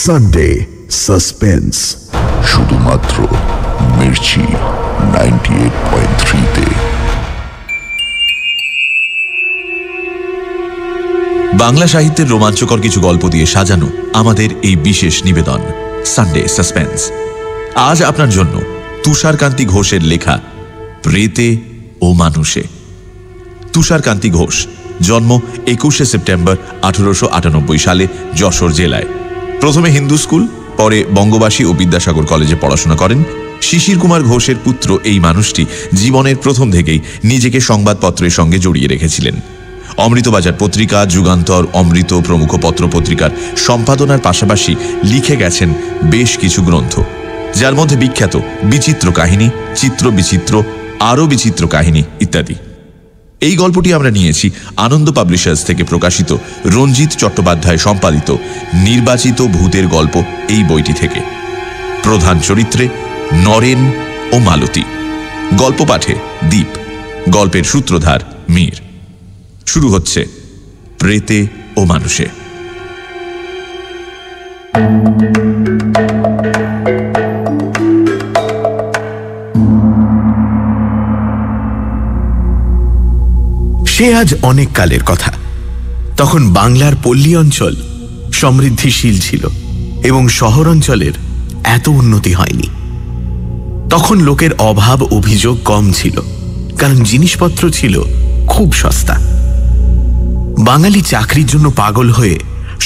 Sunday suspense, শুধুমাত্র মির্চি 98.3-তে। বাংলা সাহিত্যের রোমাঞ্চকর কিছু গল্প দিয়ে সাজানো আমাদের এই বিশেষ নিবেদন সানডে সাসপেন্স। আজ আপনার জন্য তুষারকান্তি ঘোষের লেখা প্রেতে ও মানুষে। তুষারকান্তি ঘোষ জন্ম 21শে সেপ্টেম্বর 1898 সালে যশোর জেলায়। প্রথমে হিন্দু স্কুল, পরে বঙ্গবাসী ও বিদ্যাসাগর কলেজে পড়াশোনা করেন। শিশির কুমার ঘোষের পুত্র এই মানুষটি জীবনের প্রথম থেকেই নিজেকে সংবাদপত্রের সঙ্গে জড়িয়ে রেখেছিলেন। অমৃতবাজার পত্রিকা, যুগান্তর, অমৃত প্রমুখ পত্রপত্রিকার সম্পাদনার পাশাপাশি লিখে গেছেন বেশ কিছু গ্রন্থ, যার মধ্যে বিখ্যাত বিচিত্র কাহিনী, চিত্র বিচিত্র, আরও বিচিত্র কাহিনী ইত্যাদি। এই গল্পটি আমরা নিয়েছি আনন্দ পাবলিশার্স থেকে প্রকাশিত রঞ্জিত চট্টোপাধ্যায় সম্পাদিত নির্বাচিত ভূতের গল্প এই বইটি থেকে। প্রধান চরিত্রে নরেন ও মালতী, গল্প পাঠে দীপ, গল্পের সূত্রধার মীর। শুরু হচ্ছে প্রেতে ও মানুষে। সে আজ অনেক কালের কথা। তখন বাংলার পল্লী অঞ্চল সমৃদ্ধিশীল ছিল এবং শহর অঞ্চলের এত উন্নতি হয়নি। তখন লোকের অভাব অভিযোগ কম ছিল, কারণ জিনিসপত্র ছিল খুব সস্তা। বাঙালি চাকরির জন্য পাগল হয়ে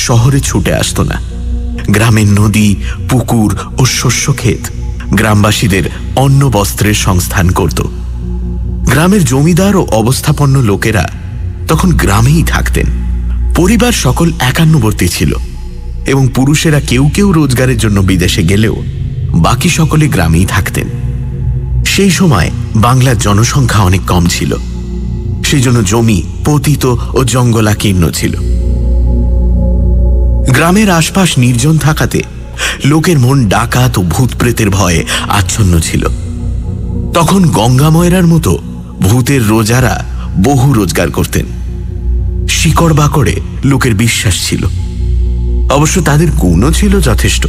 শহরে ছুটে আসত না। গ্রামের নদী, পুকুর ও শস্যক্ষেত গ্রামবাসীদের অন্ন বস্ত্রের সংস্থান করত। গ্রামের জমিদার ও অবস্থাপন্ন লোকেরা তখন গ্রামেই থাকতেন। পরিবার সকল একান্নবর্তী ছিল এবং পুরুষেরা কেউ কেউ রোজগারের জন্য বিদেশে গেলেও বাকি সকলে গ্রামেই থাকতেন। সেই সময় বাংলার জনসংখ্যা অনেক কম ছিল, সেই জন্য জমি পতিত ও জঙ্গলাকীর্ণ ছিল। গ্রামের আশপাশ নির্জন থাকাতে লোকের মন ডাকাত ও ভূত প্রেতের ভয়ে আচ্ছন্ন ছিল। তখন গঙ্গা ময়রার মতো ভূতের রোজারা বহু রোজগার করতেন। শিকড় বাকড়ে লোকের বিশ্বাস ছিল, অবশ্য তাদের গুণও ছিল যথেষ্ট।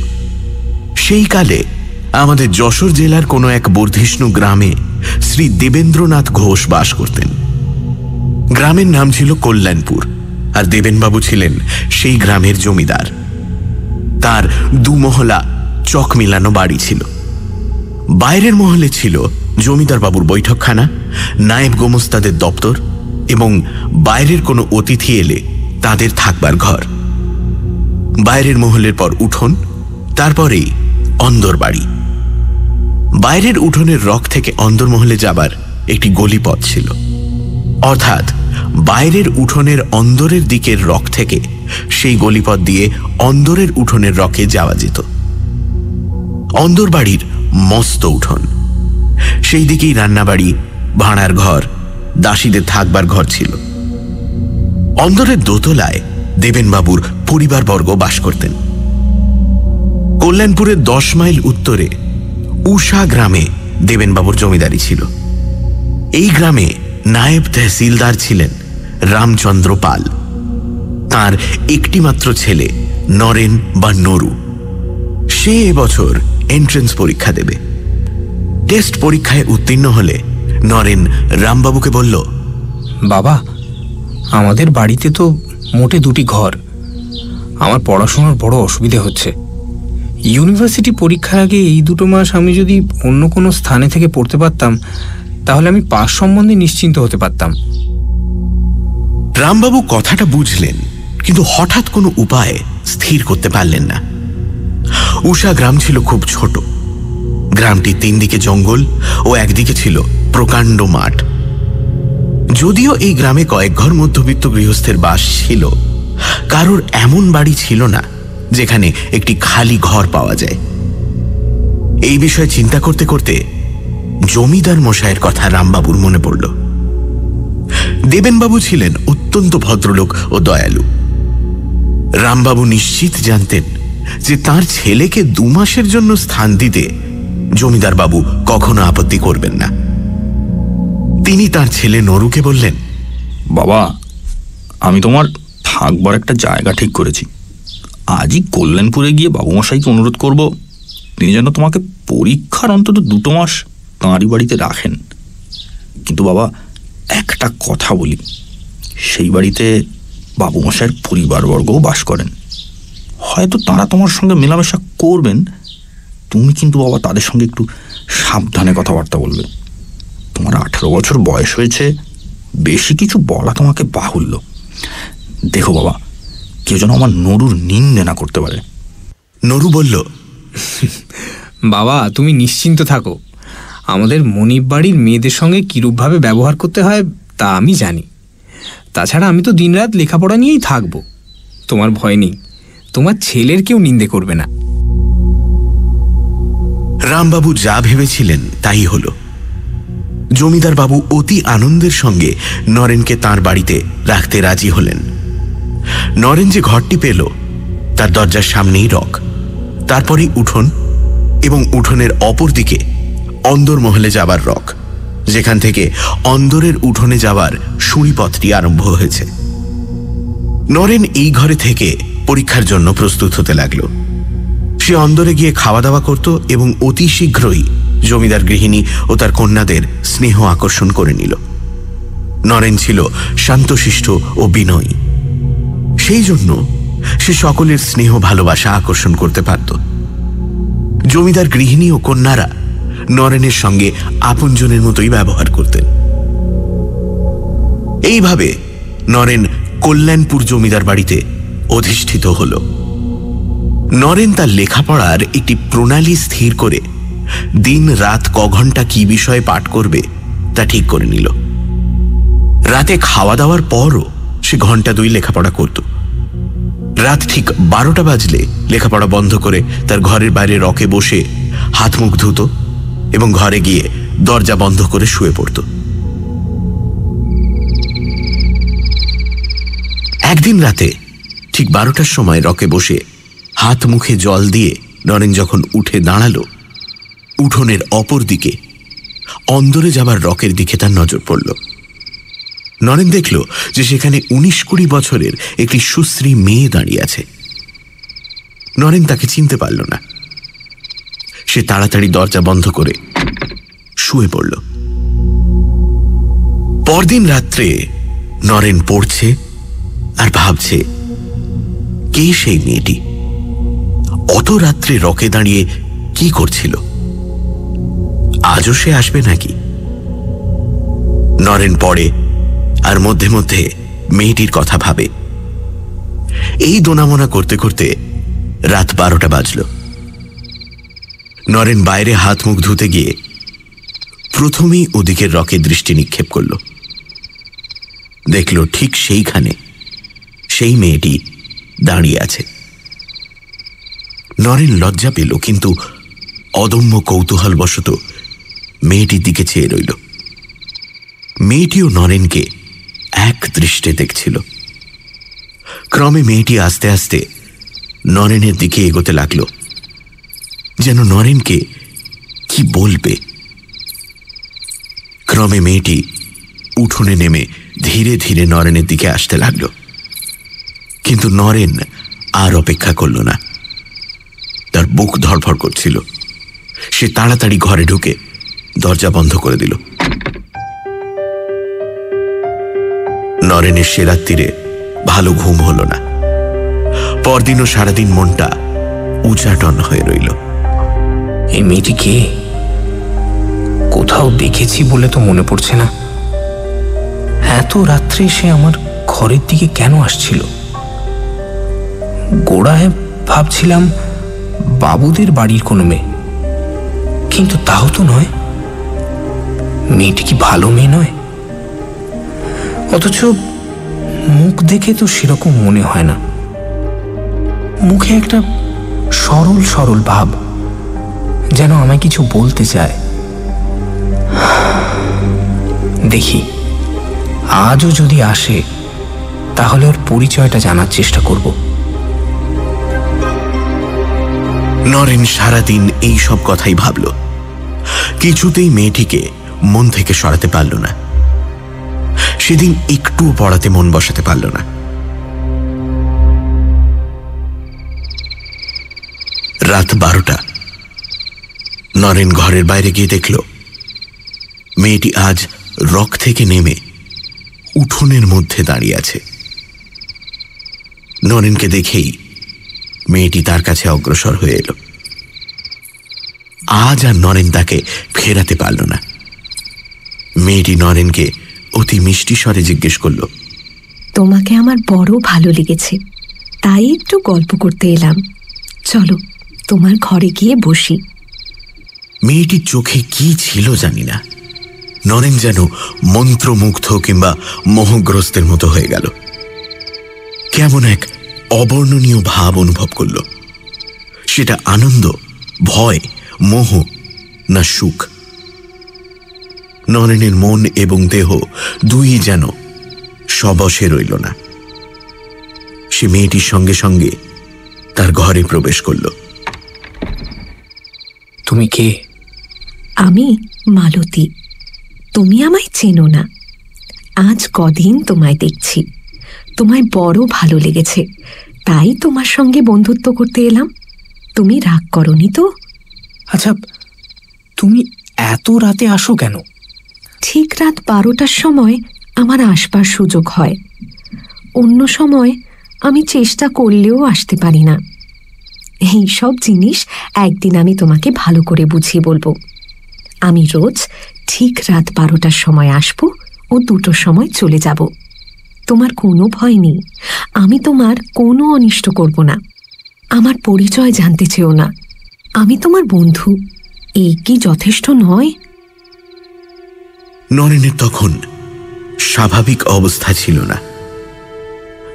সেই কালে আমাদের যশোর জেলার কোনো এক বর্ধিষ্ণু গ্রামে শ্রী দেবেন্দ্রনাথ ঘোষ বাস করতেন। গ্রামের নাম ছিল কল্যাণপুর, আর দেবেনবাবু ছিলেন সেই গ্রামের জমিদার। তার দুমহলা চক মিলানো বাড়ি ছিল। বাইরের মহলে ছিল জমিদার বাবুর বৈঠকখানা, নায়েব গোমস্তাদের দপ্তর এবং বাইরের কোনো অতিথি এলে তাদের থাকবার ঘর। বাইরের মহলের পর উঠোন, তারপরেই অন্দর বাড়ি। বাইরের উঠোনের রক থেকে অন্দরমহলে যাবার একটি গলিপথ ছিল, অর্থাৎ বাইরের উঠোনের অন্দরের দিকের রক থেকে সেই গলিপথ দিয়ে অন্দরের উঠোনের রকে যাওয়া যেত। অন্দর বাড়ির মস্ত উঠোন, সেই দিকেই রান্নাবাড়ি, ভাড়ার ঘর, দাসীদের থাকবার ঘর ছিল। অন্দরের দোতলায় দেবেনবাবুর পরিবারবর্গ বাস করতেন। কল্যাণপুরের 10 মাইল উত্তরে উষা গ্রামে দেবেনবাবুর জমিদারি ছিল। এই গ্রামে নায়েব তহসিলদার ছিলেন রামচন্দ্র পাল। তাঁর একটি মাত্র ছেলে নরেন বা নরু। সে এবছর এন্ট্রেন্স পরীক্ষা দেবে। টেস্ট পরীক্ষায় উত্তীর্ণ হলে নরেন রামবাবুকে বলল, বাবা, আমাদের বাড়িতে তো মোটে 2টি ঘর। আমার পড়াশোনার বড় অসুবিধে হচ্ছে। ইউনিভার্সিটি পরীক্ষার আগে এই 2 মাস আমি যদি অন্য কোনো স্থানে থেকে পড়তে পারতাম, তাহলে আমি পাস সম্বন্ধে নিশ্চিন্ত হতে পারতাম। রামবাবু কথাটা বুঝলেন, কিন্তু হঠাৎ কোনো উপায়ে স্থির করতে পারলেন না। উষা গ্রাম ছিল খুব ছোট। গ্রামটি 3 দিকে জঙ্গল ও একদিকে ছিল প্রকাণ্ড মাঠ। যদিও এই গ্রামে কয়েক ঘর মধ্যবিত্ত গৃহস্থের বাস ছিল, কারোর এমন বাড়ি ছিল না যেখানে একটি খালি ঘর পাওয়া যায়। এই বিষয়ে চিন্তা করতে করতে জমিদার মশাইয়ের কথা রামবাবুর মনে পড়ল। দেবেনবাবু ছিলেন অত্যন্ত ভদ্রলোক ও দয়ালু। রামবাবু নিশ্চিত জানতেন যে তার ছেলেকে 2 মাসের জন্য স্থান দিতে জমিদার বাবু কখনো আপত্তি করবেন না। তিনি তার ছেলে নরুকে বললেন, বাবা, আমি তোমার থাকবার একটা জায়গা ঠিক করেছি। আজই কল্যাণপুরে গিয়ে বাবুমশাইকে অনুরোধ করব তিনি যেন তোমাকে পরীক্ষার অন্তত 2 মাস তাঁরই বাড়িতে রাখেন। কিন্তু বাবা, একটা কথা বলি, সেই বাড়িতে বাবুমশাইয়ের পরিবারবর্গও বাস করেন। হয়তো তারা তোমার সঙ্গে মেলামেশা করবেন, তুমি কিন্তু বাবা তাদের সঙ্গে একটু সাবধানে কথাবার্তা বলবে। তোমার 18 বছর বয়স হয়েছে, বেশি কিছু বলা তোমাকে বাহুল্য। দেখো বাবা, কেউ যেন আমার নরুর নিন্দে না করতে পারে। নরু বলল, বাবা তুমি নিশ্চিন্ত থাকো, আমাদের মনিব বাড়ির মেয়েদের সঙ্গে কিরূপভাবে ব্যবহার করতে হয় তা আমি জানি। তাছাড়া আমি তো দিনরাত লেখাপড়া নিয়েই থাকবো, তোমার ভয় নেই, তোমার ছেলের কেউ নিন্দে করবে না। রামবাবু যা ভেবেছিলেন তাই হল। জমিদার বাবু অতি আনন্দের সঙ্গে নরেনকে তাঁর বাড়িতে রাখতে রাজি হলেন। নরেন যে ঘরটি পেল তার দরজার সামনেই রক, তারপরেই উঠোন, এবং উঠোনের অপর দিকে অন্দরমহলে যাবার রক, যেখান থেকে অন্দরের উঠোনে যাবার সিঁড়িপথটি আরম্ভ হয়েছে। নরেন এই ঘরে থেকে পরীক্ষার জন্য প্রস্তুত হতে লাগল। সে অন্দরে গিয়ে খাওয়া দাওয়া করত এবং অতি শীঘ্রই জমিদার গৃহিণী ও তার কন্যাদের স্নেহ আকর্ষণ করে নিল। নরেন ছিল শান্তশিষ্ট ও বিনয়ী, সেই জন্য সে সকলের স্নেহ ভালোবাসা আকর্ষণ করতে পারত। জমিদার গৃহিণী ও কন্যারা নরেনের সঙ্গে আপনজনের মতোই ব্যবহার করতেন। এইভাবে নরেন কল্যাণপুর জমিদার বাড়িতে অধিষ্ঠিত হল। নরেন তার লেখাপড়ার একটি প্রণালী স্থির করে দিন রাত ঘন্টা কি বিষয়ে পাঠ করবে তা ঠিক করে নিল। রাতে খাওয়া দাওয়ার পরও সে 2 ঘন্টা লেখাপড়া করত। রাত ঠিক 12টা বাজলে লেখাপড়া বন্ধ করে তার ঘরের বাইরে রকে বসে হাত মুখ ধুত এবং ঘরে গিয়ে দরজা বন্ধ করে শুয়ে পড়ত। একদিন রাতে ঠিক 12টার সময় রকে বসে হাত মুখে জল দিয়ে নরেন যখন উঠে দাঁড়ালো, উঠোনের অপর দিকে অন্দরে যাবার রকের দিকে তার নজর পড়ল। নরেন দেখল যে সেখানে 19-20 বছরের একটি সুশ্রী মেয়ে দাঁড়িয়ে আছে। নরেন তাকে চিনতে পারল না। সে তাড়াতাড়ি দরজা বন্ধ করে শুয়ে পড়ল। পরদিন রাত্রে নরেন পড়ছে আর ভাবছে, কে সেই মেয়েটি? অত রাত্রে রকে দাঁড়িয়ে কি করছিল? আজও সে আসবে নাকি? নরেন পড়ে আর মধ্যে মধ্যে মেয়েটির কথা ভাবে। এই দোনামোনা করতে করতে রাত 12টা বাজল। নরেন বাইরে হাত মুখ ধুতে গিয়ে প্রথমেই ওদিকের রকে দৃষ্টি নিক্ষেপ করল। দেখল ঠিক সেইখানে সেই মেয়েটি দাঁড়িয়ে আছে। নরেন লজ্জা পেল, কিন্তু অদম্য কৌতূহলবশত মেয়েটির দিকে চেয়ে রইল। মেয়েটিও নরেনকে এক দৃষ্টে দেখছিল। ক্রমে মেয়েটি আস্তে আস্তে নরেনের দিকে এগোতে লাগল, যেন নরেনকে কি বলবে। ক্রমে মেয়েটি উঠোনে নেমে ধীরে ধীরে নরেনের দিকে আসতে লাগল, কিন্তু নরেন আর অপেক্ষা করল না। তার বুক ধড়ফড় করছিল। সে তাড়াতাড়ি ঘরে ঢুকে দরজা বন্ধ করে দিল। নরেনের সে রাত্রিরে ভালো ঘুম হল না। পরদিনও সারাদিন মনটা উচাটন হয়ে রইল। এই মেয়েটি কে? কোথাও দেখেছি বলে তো মনে পড়ছে না। এত রাত্রে সে আমার ঘরের দিকে কেন আসছিল? গোড়ায় ভাবছিলাম বাবুদের বাড়ির কোনো মেয়ে, কিন্তু তাও তো নয়। মেয়েটি কি ভালো মেয়ে নয়? অথচ মুখ দেখে তো সেরকম মনে হয় না। মুখে একটা সরল সরল ভাব, যেন আমায় কিছু বলতে চায়। দেখি আজও যদি আসে তাহলে ওর পরিচয়টা জানার চেষ্টা করব। নরেন সারাদিন এই সব কথাই ভাবল। কিছুতেই মেয়েটিকে মন থেকে সরাতে পারল না। সেদিন একটুও পড়াতে মন বসাতে পারল না। রাত 12টা। নরেন ঘরের বাইরে গিয়ে দেখল মেয়েটি আজ রক থেকে নেমে উঠোনের মধ্যে দাঁড়িয়ে আছে। নরেনকে দেখেই মেয়েটি তার কাছে অগ্রসর হয়ে এলো। আজ আর নরেন তাকে ফেরাতে পারল না। মেয়েটি নরেনকে অতি মিষ্টি স্বরে জিজ্ঞেস করল, তোমাকে আমার বড় ভালো লেগেছে, তাই একটু গল্প করতে এলাম। চলো তোমার ঘরে গিয়ে বসি। মেয়েটির চোখে কি ছিল জানি না, নরেন যেন মন্ত্রমুগ্ধ কিংবা মোহগ্রস্তের মতো হয়ে গেল। কেমন এক অবর্ণনীয় ভাব অনুভব করল। সেটা আনন্দ, ভয়, মোহ না সুখ? নরেনের মন এবং দেহ দুই যেন সবশে রইল না। সে মেয়েটির সঙ্গে সঙ্গে তার ঘরে প্রবেশ করল। তুমি কে? আমি মালতী। তুমি আমায় চেনো না, আজ কদিন তোমায় দেখছি। তোমায় বড় ভালো লেগেছে, তাই তোমার সঙ্গে বন্ধুত্ব করতে এলাম। তুমি রাগ করনি তো? আচ্ছা, তুমি এত রাতে আসো কেন? ঠিক রাত 12টার সময় আমার আসবার সুযোগ হয়। অন্য সময় আমি চেষ্টা করলেও আসতে পারি না। এই সব জিনিস একদিন আমি তোমাকে ভালো করে বুঝিয়ে বলবো। আমি রোজ ঠিক রাত 12টার সময় আসব ও 2টোর সময় চলে যাব। তোমার কোনো ভয় নেই, আমি তোমার কোনো অনিষ্ট করব না। আমার পরিচয় জানতে চেও না, আমি তোমার বন্ধু। এই কি যথেষ্ট নয়? নরেনের তখন স্বাভাবিক অবস্থা ছিল না,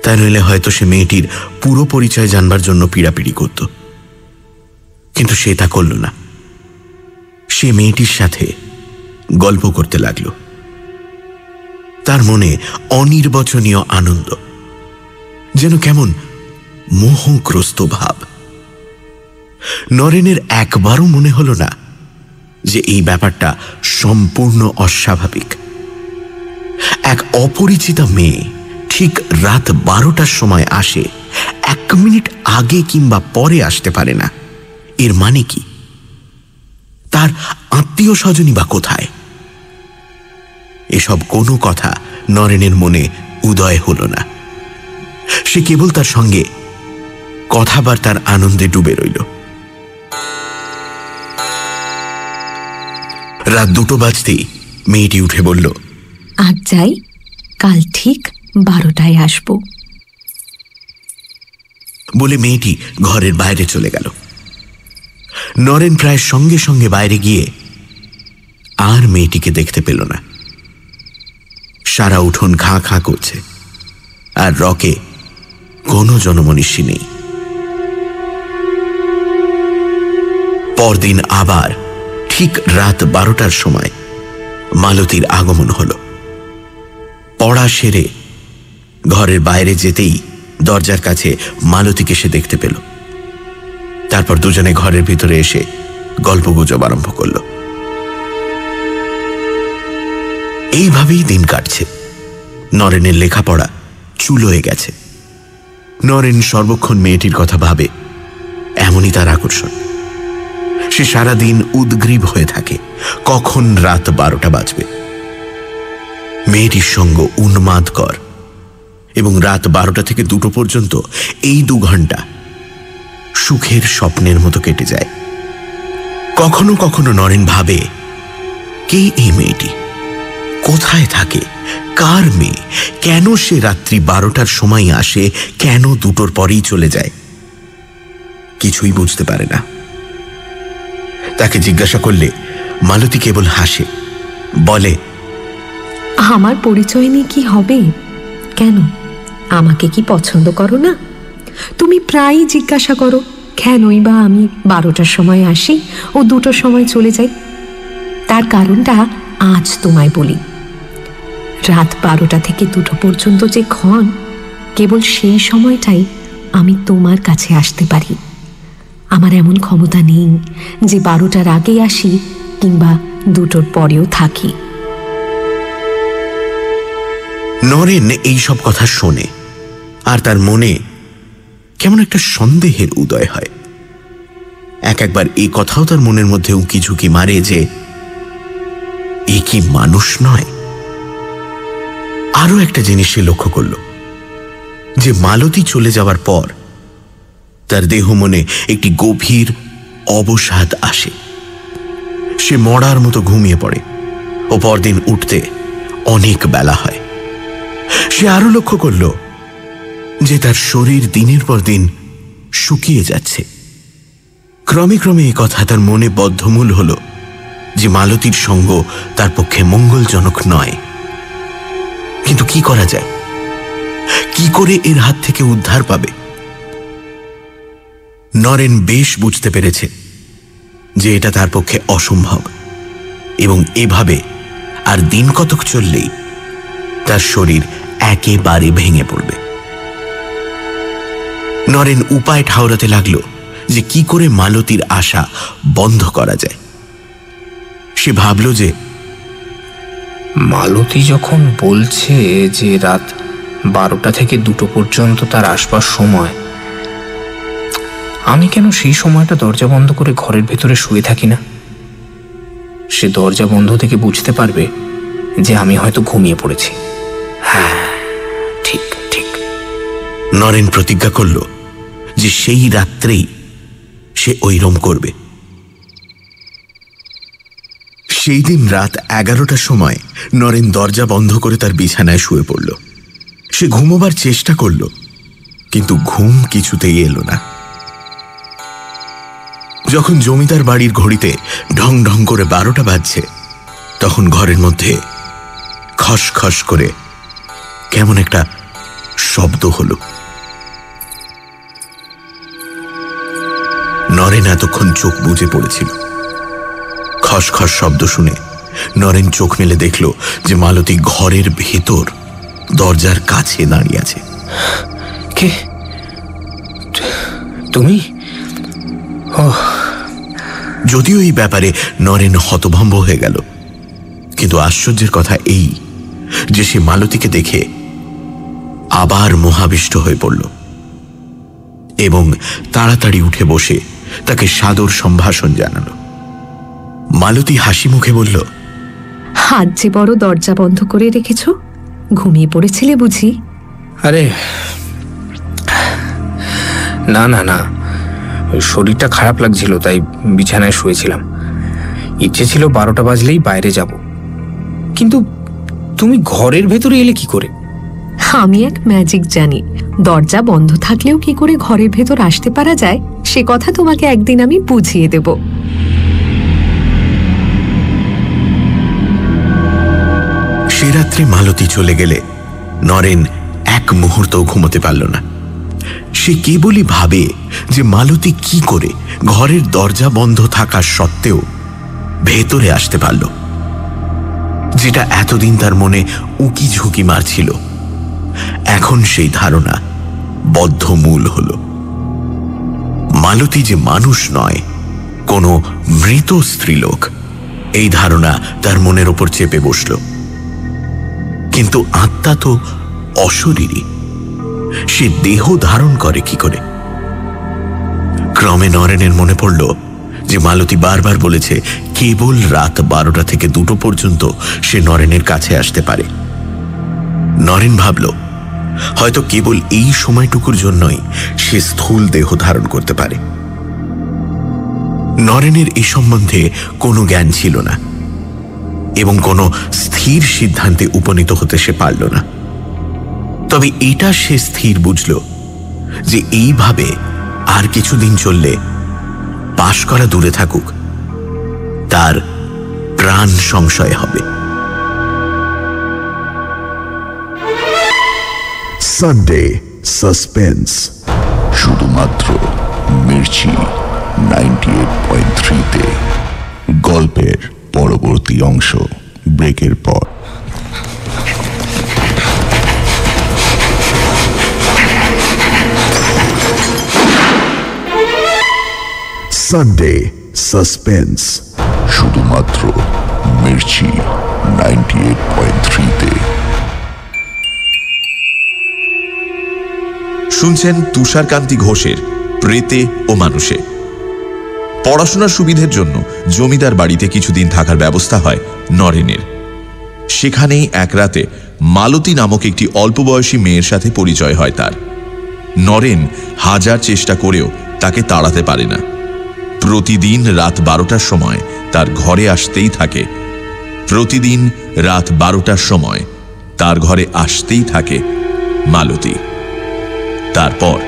তা নইলে হয়তো সে মেয়েটির পুরো পরিচয় জানবার জন্য পীড়াপিড়ি করত। কিন্তু সে তা করল না। সে মেয়েটির সাথে গল্প করতে লাগল। তার মনে অনির্বচনীয় আনন্দ, যেন কেমন মোহগ্রস্ত ভাব। নরেনের একবারও মনে হল না যে এই ব্যাপারটা সম্পূর্ণ অস্বাভাবিক। এক অপরিচিতা মেয়ে ঠিক রাত 12টার সময় আসে, 1 মিনিট আগে কিংবা পরে আসতে পারে না। এর মানে কি? তার আত্মীয় স্বজনই বা কোথায়? এসব কোনো কথা নরেনের মনে উদয় হল না। সে কেবল তার সঙ্গে কথাবার্তার আনন্দে ডুবে রইল। রাত 2টো বাজতেই মেয়েটি উঠে বলল, আজ যাই, কাল ঠিক 12টায় আসব। বলে মেয়েটি ঘরের বাইরে চলে গেল। নরেন প্রায় সঙ্গে সঙ্গে বাইরে গিয়ে আর মেয়েটিকে দেখতে পেল না। সারা উঠোন খাঁ খাঁ করছে, আর রকে কোনো জনমনীষী নেই। পরদিন আবার ঠিক রাত 12টার সময় মালতীর আগমন হল। পড়া সেরে ঘরের বাইরে যেতেই দরজার কাছে মালতীকে সে দেখতে পেল। তারপর দুজনে ঘরের ভিতরে এসে গল্পগুজব আরম্ভ করল। এইভাবেই দিন কাটছে। নরেনের লেখাপড়া চুল হয়ে গেছে। নরেন সর্বক্ষণ মেয়েটির কথা ভাবে, এমনই তার আকর্ষণ। সে সারাদিন উদ্গ্রীব হয়ে থাকে কখন রাত 12টা বাজবে। মেয়েটির সঙ্গ উন্মাদকর, এবং রাত 12টা থেকে 2টো পর্যন্ত এই 2 ঘন্টা সুখের স্বপ্নের মতো কেটে যায়। কখনো কখনো নরেন ভাবে, কে এই মেয়েটি, কোথায় থাকে, কার মেয়ে, কেন সে রাত্রি 12টার সময় আসে, কেন 2টোর পরেই চলে যায়? কিছুই বুঝতে পারে না। তাকে জিজ্ঞাসা করলে মালতী কেবল হাসে, বলে, আমার পরিচয় নিয়ে কি হবে? কেন, আমাকে কি পছন্দ করো না? তুমি প্রায়ই জিজ্ঞাসা করো কেনই বা আমি 12টার সময় আসি ও 2টোর সময় চলে যাই। তার কারণটা আজ তোমায় বলি। রাত 12টা থেকে 2টো পর্যন্ত যে ক্ষণ, কেবল সেই সময়টাই আমি তোমার কাছে আসতে পারি। আমার এমন ক্ষমতা নেই যে 12টার আগে আসি কিংবা 2টোর পরেও থাকি। নরেন এই সব কথা শোনে, আর তার মনে কেমন একটা সন্দেহের উদয় হয়। একবার এই কথাও তার মনের মধ্যে উঁকি ঝুঁকি মারে যে এ কি মানুষ নয়। আরো একটা জিনিস সে লক্ষ্য করল, যে মালতী চলে যাওয়ার পর তার দেহ মনে একটি গভীর অবসাদ আসে। সে মরার মতো ঘুমিয়ে পড়ে ও পরদিন উঠতে অনেক বেলা হয়। সে আরো লক্ষ্য করল যে তার শরীর দিনের পর দিন শুকিয়ে যাচ্ছে। ক্রমে ক্রমে এ কথা তার মনে বদ্ধমূল হল যে মালতীর সঙ্গ তার পক্ষে মঙ্গলজনক নয়। কিন্তু কি করা যায়? কি করে এর হাত থেকে উদ্ধার পাবে? নরেন বেশ বুঝতে পেরেছে যে এটা তার পক্ষে অসম্ভব, এবং এভাবে আর দিন কতক চললেই তার শরীর একেবারে ভেঙে পড়বে। নরেন উপায় ঠাউরাতে লাগল যে কি করে মালতীর আশা বন্ধ করা যায়। সে ভাবল যে মালতী যখন বলছে যে রাত 12টা থেকে 2টো পর্যন্ত তার আসবার সময়, আমি কেন সেই সময়টা দরজা বন্ধ করে ঘরের ভেতরে শুয়ে থাকি না? সে দরজা বন্ধ থেকে বুঝতে পারবে যে আমি হয়তো ঘুমিয়ে পড়েছি। হ্যাঁ, ঠিক ঠিক। নরেন প্রতিজ্ঞা করল যে সেই রাত্রেই সে ঐরম করবে। সেই দিন রাত 11টার সময় নরেন দরজা বন্ধ করে তার বিছানায় শুয়ে পড়ল। সে ঘুমোবার চেষ্টা করল, কিন্তু ঘুম কিছুতেই এলো না। যখন জমিদার বাড়ির ঘড়িতে ঢং ঢং করে 12টা বাজছে, তখন ঘরের মধ্যে খসখস করে কেমন একটা শব্দ হলো। নরেন এতক্ষণ চোখ বুজে পড়েছিল। খসখস শব্দ শুনে নরেন চোখ মেলে দেখল যে মালতী ঘরের ভেতর দরজার কাছে দাঁড়িয়ে আছে। কে তুমি? যদিও এই ব্যাপারে নরেন হতভম্ব হয়ে গেল, কিন্তু আশ্চর্যের কথা এই যে সে মালতীকে দেখে আবার মোহাবিষ্ট হয়ে পড়ল এবং তাড়াতাড়ি উঠে বসে তাকে সাদর সম্ভাষণ জানালো। মালতী হাসি মুখে বলল, হাত যে বড় দরজা বন্ধ করে রেখেছ, ঘুমিয়ে পড়েছিলে বুঝি? আরে না না না, শরীরটা খারাপ লাগছিল তাই বিছানায় শুয়েছিলাম। ইচ্ছে ছিল 12টা বাজলেই বাইরে যাব, কিন্তু তুমি ঘরের ভেতরে এলে কি করে? আমি এক ম্যাজিক জানি। দরজা বন্ধ থাকলেও কি করে ঘরের ভেতর আসতে পারা যায় সে কথা তোমাকে একদিন আমি বুঝিয়ে দেব। সে রাত্রে মালতী চলে গেলে নরেন এক মুহূর্তও ঘুমোতে পারল না। সে কেবলই ভাবে যে মালতী কি করে ঘরের দরজা বন্ধ থাকা সত্ত্বেও ভেতরে আসতে পারল, যেটা এতদিন তার মনে উকি ঝুঁকি মারছিল। এখন সেই ধারণা বদ্ধমূল হল। মালতী যে মানুষ নয়, কোনো মৃত স্ত্রীলোক, এই ধারণা তার মনের ওপর চেপে বসল। কিন্তু আত্মা তো অশরীরী, সে দেহ ধারণ করে কি করে? ক্রমে নরেনের মনে পড়ল যে মালতী বারবার বলেছে কেবল রাত 12টা থেকে 2টো পর্যন্ত সে নরেনের কাছে আসতে পারে। নরেন ভাবল হয়তো কেবল এই সময়টুকুর জন্যই সে স্থূল দেহ ধারণ করতে পারে। নরেনের এই সম্বন্ধে কোনো জ্ঞান ছিল না এবং কোনো স্থির সিদ্ধান্তে উপনীত হতে সে পারল না। তবে এটা সে স্থির বুঝল যে এইভাবে আর কিছুদিন চললে, পাশ করা দূরে থাকুক, তার প্রাণ সংশয় হবে। সানডে সাসপেন্স, শুধুমাত্র মির্চি 98.3-তে। গল্পের পরবর্তী অংশ ব্রেকের পর। সানডে সাসপেন্স, শুধুমাত্র মির্চি 98.3-তে। শুনছেন তুষারকান্তি ঘোষের প্রেতে ও মানুষে। পড়াশোনার সুবিধের জন্য জমিদার বাড়িতে কিছুদিন থাকার ব্যবস্থা হয় নরেনের। সেখানেই এক রাতে মালতী নামক একটি অল্প বয়সী মেয়ের সাথে পরিচয় হয় তার। নরেন হাজার চেষ্টা করেও তাকে তাড়াতে পারে না। প্রতিদিন রাত 12টার সময় তার ঘরে আসতেই থাকে। প্রতিদিন রাত 12টার সময় তার ঘরে আসতেই থাকে মালতী। তারপর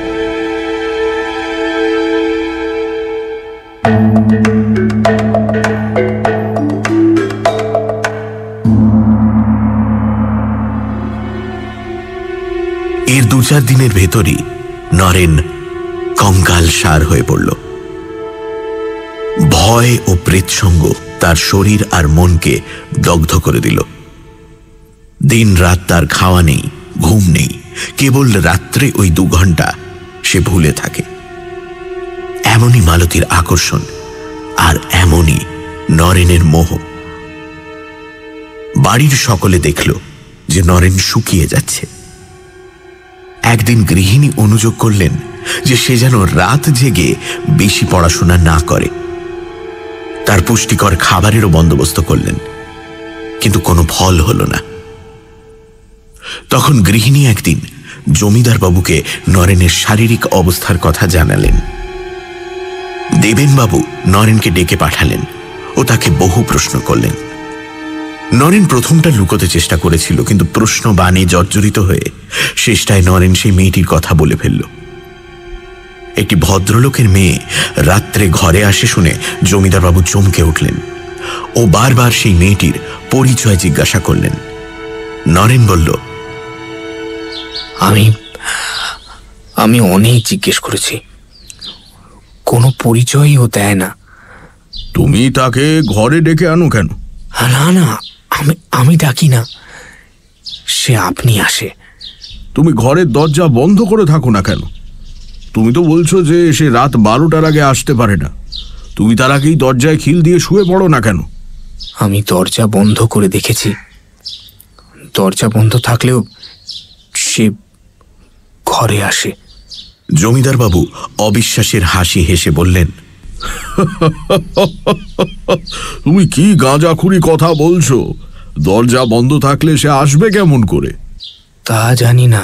এর 2-4 দিনের ভেতরই নরেন কঙ্কাল সার হয়ে পড়ল। ভয় ও প্রেতসঙ্গ তার শরীর আর মনকে দগ্ধ করে দিল। দিন রাত তার খাওয়া নেই, ঘুম নেই, কেবল রাত্রে ওই 2 ঘন্টা সে ভুলে থাকে। এমনই মালতীর আকর্ষণ, আর এমনই নরেনের মোহ। বাড়ির সকলে দেখল যে নরেন শুকিয়ে যাচ্ছে। একদিন গৃহিণী অনুযোগ করলেন যে সে যেন রাত জেগে বেশি পড়াশোনা না করে। তার পুষ্টিকর খাবারেরও বন্দোবস্ত করলেন, কিন্তু কোনো ফল হল না। তখন গৃহিণী একদিন জমিদার বাবুকে নরেনের শারীরিক অবস্থার কথা জানালেন। দেবেনবাবু নরেনকে ডেকে পাঠালেন ও তাকে বহু প্রশ্ন করলেন। নরেন প্রথমটা লুকোতে চেষ্টা করেছিল, কিন্তু প্রশ্ন বাণে জর্জরিত হয়ে শেষটায় নরেন সেই মেয়েটির কথা বলে ফেলল। একটি ভদ্রলোকের মেয়ে রাত্রে ঘরে আসে শুনে জমিদারবাবু চমকে উঠলেন ও বারবার সেই মেয়েটির পরিচয় জিজ্ঞাসা করলেন। নরেন বলল, আমি অনেক জিজ্ঞেস করেছি, কোনো পরিচয়ই ও দেয় না। তুমি তাকে ঘরে ডেকে আনো কেন? না না, আমি ডাকি না, সে আপনি আসে। তুমি ঘরের দরজা বন্ধ করে থাকো না কেন? তুমি তো বলছো যে সে রাত 12টার আগে আসতে পারে না। তুমি তার আগেই দরজায় খিল দিয়ে শুয়ে পড়ো না কেন? আমি দরজা বন্ধ করে দেখেছি, দরজা বন্ধ থাকলেও সে ঘরে আসে। জমিদারবাবু অবিশ্বাসের হাসি হেসে বললেন, তুমি কি গাঁজাখুরি কথা বলছো? দরজা বন্ধ থাকলে সে আসবে কেমন করে? তা জানি না,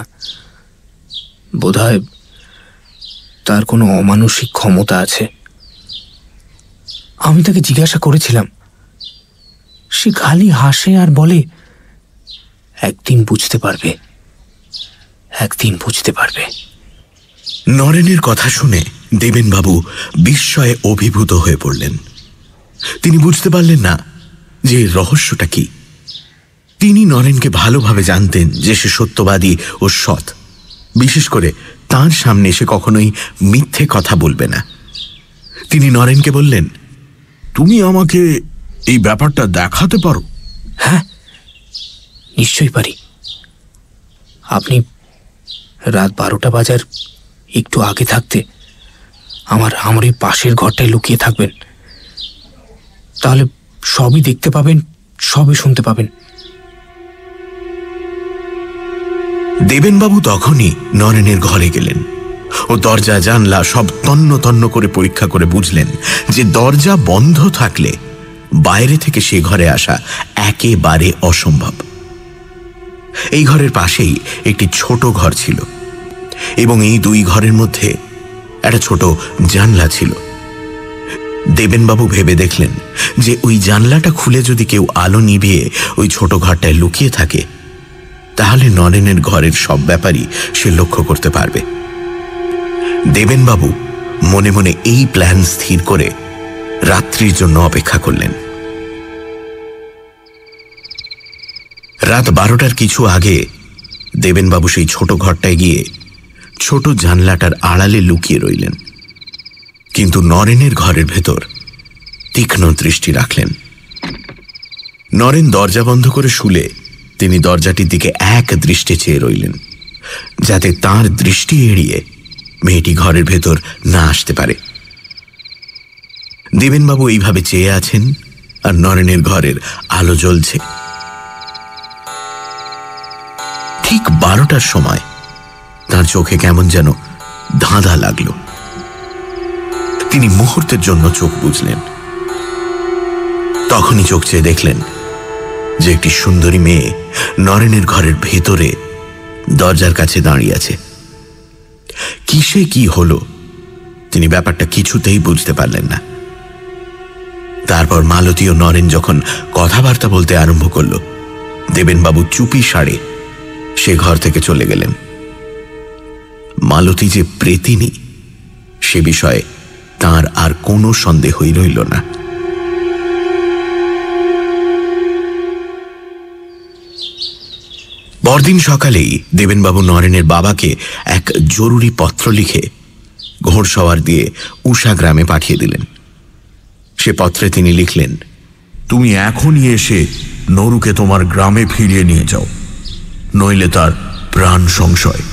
বোধহয় তার কোনো অমানসিক ক্ষমতা আছে। আমি তাকে জিজ্ঞাসা করেছিলাম, সে খালি হাসে আর বলে, একদিন বুঝতে পারবে, একদিন বুঝতে পারবে। নরেনের কথা শুনে দেবেনবাবু বিস্ময়ে অভিভূত হয়ে পড়লেন। তিনি বুঝতে পারলেন না যে রহস্যটা কি। তিনি নরেনকে ভালোভাবে জানতেন যে সে সত্যবাদী ও সৎ। বিশেষ করে তার সামনে সে কখনোই মিথ্যে কথা বলবে না। তিনি নরেনকে বললেন, তুমি আমাকে এই ব্যাপারটা দেখাতে পারো? হ্যাঁ, নিশ্চয়ই পারি। আপনি রাত 12টা বাজার একটু আগে থাকতে আমার এই পাশের ঘরটায় লুকিয়ে থাকবেন, তাহলে সবই দেখতে পাবেন, সবই শুনতে পাবেন। দেবেনবাবু তখনই নরেনের ঘরে গেলেন ও দরজা জানলা সব তন্ন তন্ন করে পরীক্ষা করে বুঝলেন যে দরজা বন্ধ থাকলে বাইরে থেকে সে ঘরে আসা একেবারে অসম্ভব। এই ঘরের পাশেই একটি ছোট ঘর ছিল এবং এই 2 ঘরের মধ্যে একটা ছোট জানলা ছিল। দেবেনবাবু ভেবে দেখলেন যে ওই জানলাটা খুলে যদি কেউ আলো নিভিয়ে ওই ছোট ঘরটায় লুকিয়ে থাকে, তাহলে নরেনের ঘরের সব ব্যাপারই সে লক্ষ্য করতে পারবে। দেবেনবাবু মনে মনে এই প্ল্যান স্থির করে রাত্রির জন্য অপেক্ষা করলেন। রাত 12টার কিছু আগে দেবেনবাবু সেই ছোট ঘরটায় গিয়ে ছোট জানলাটার আড়ালে লুকিয়ে রইলেন, কিন্তু নরেনের ঘরের ভেতর তীক্ষ্ণ দৃষ্টি রাখলেন। নরেন দরজা বন্ধ করে শুলে তিনি দরজাটির দিকে এক দৃষ্টে চেয়ে রইলেন, যাতে তার দৃষ্টি এড়িয়ে মেয়েটি ঘরের ভেতর না আসতে পারে। দেবেনবাবু এইভাবে চেয়ে আছেন আর নরেনের ঘরের আলো জ্বলছে। ঠিক 12টার সময় তার চোখে কেমন যেন ধাঁধা লাগলো। তিনি মুহূর্তের জন্য চোখ বুজলেন। তখনই চোখ চেয়ে দেখলেন যে একটি সুন্দরী মেয়ে নরেনের ঘরের ভেতরে দরজার কাছে দাঁড়িয়ে আছে। কিসে কি হলো তিনি ব্যাপারটা কিছুতেই বুঝতে পারলেন না। তারপর মালতী ও নরেন যখন কথাবার্তা বলতে আরম্ভ করল, দেবেনবাবু চুপি সারে সে ঘর থেকে চলে গেলেন। মালতী যে প্রেতিনী সে বিষয়ে তার আর কোনো সন্দেহই রইল না। পরদিন সকালেই দেবেনবাবু নরেনের বাবাকে এক জরুরি পত্র লিখে ঘোড়সওয়ার দিয়ে উষা গ্রামে পাঠিয়ে দিলেন। সে পত্রে তিনি লিখলেন, তুমি এখনই এসে নরুকে তোমার গ্রামে ফিরিয়ে নিয়ে যাও, নইলে তার প্রাণ সংশয়।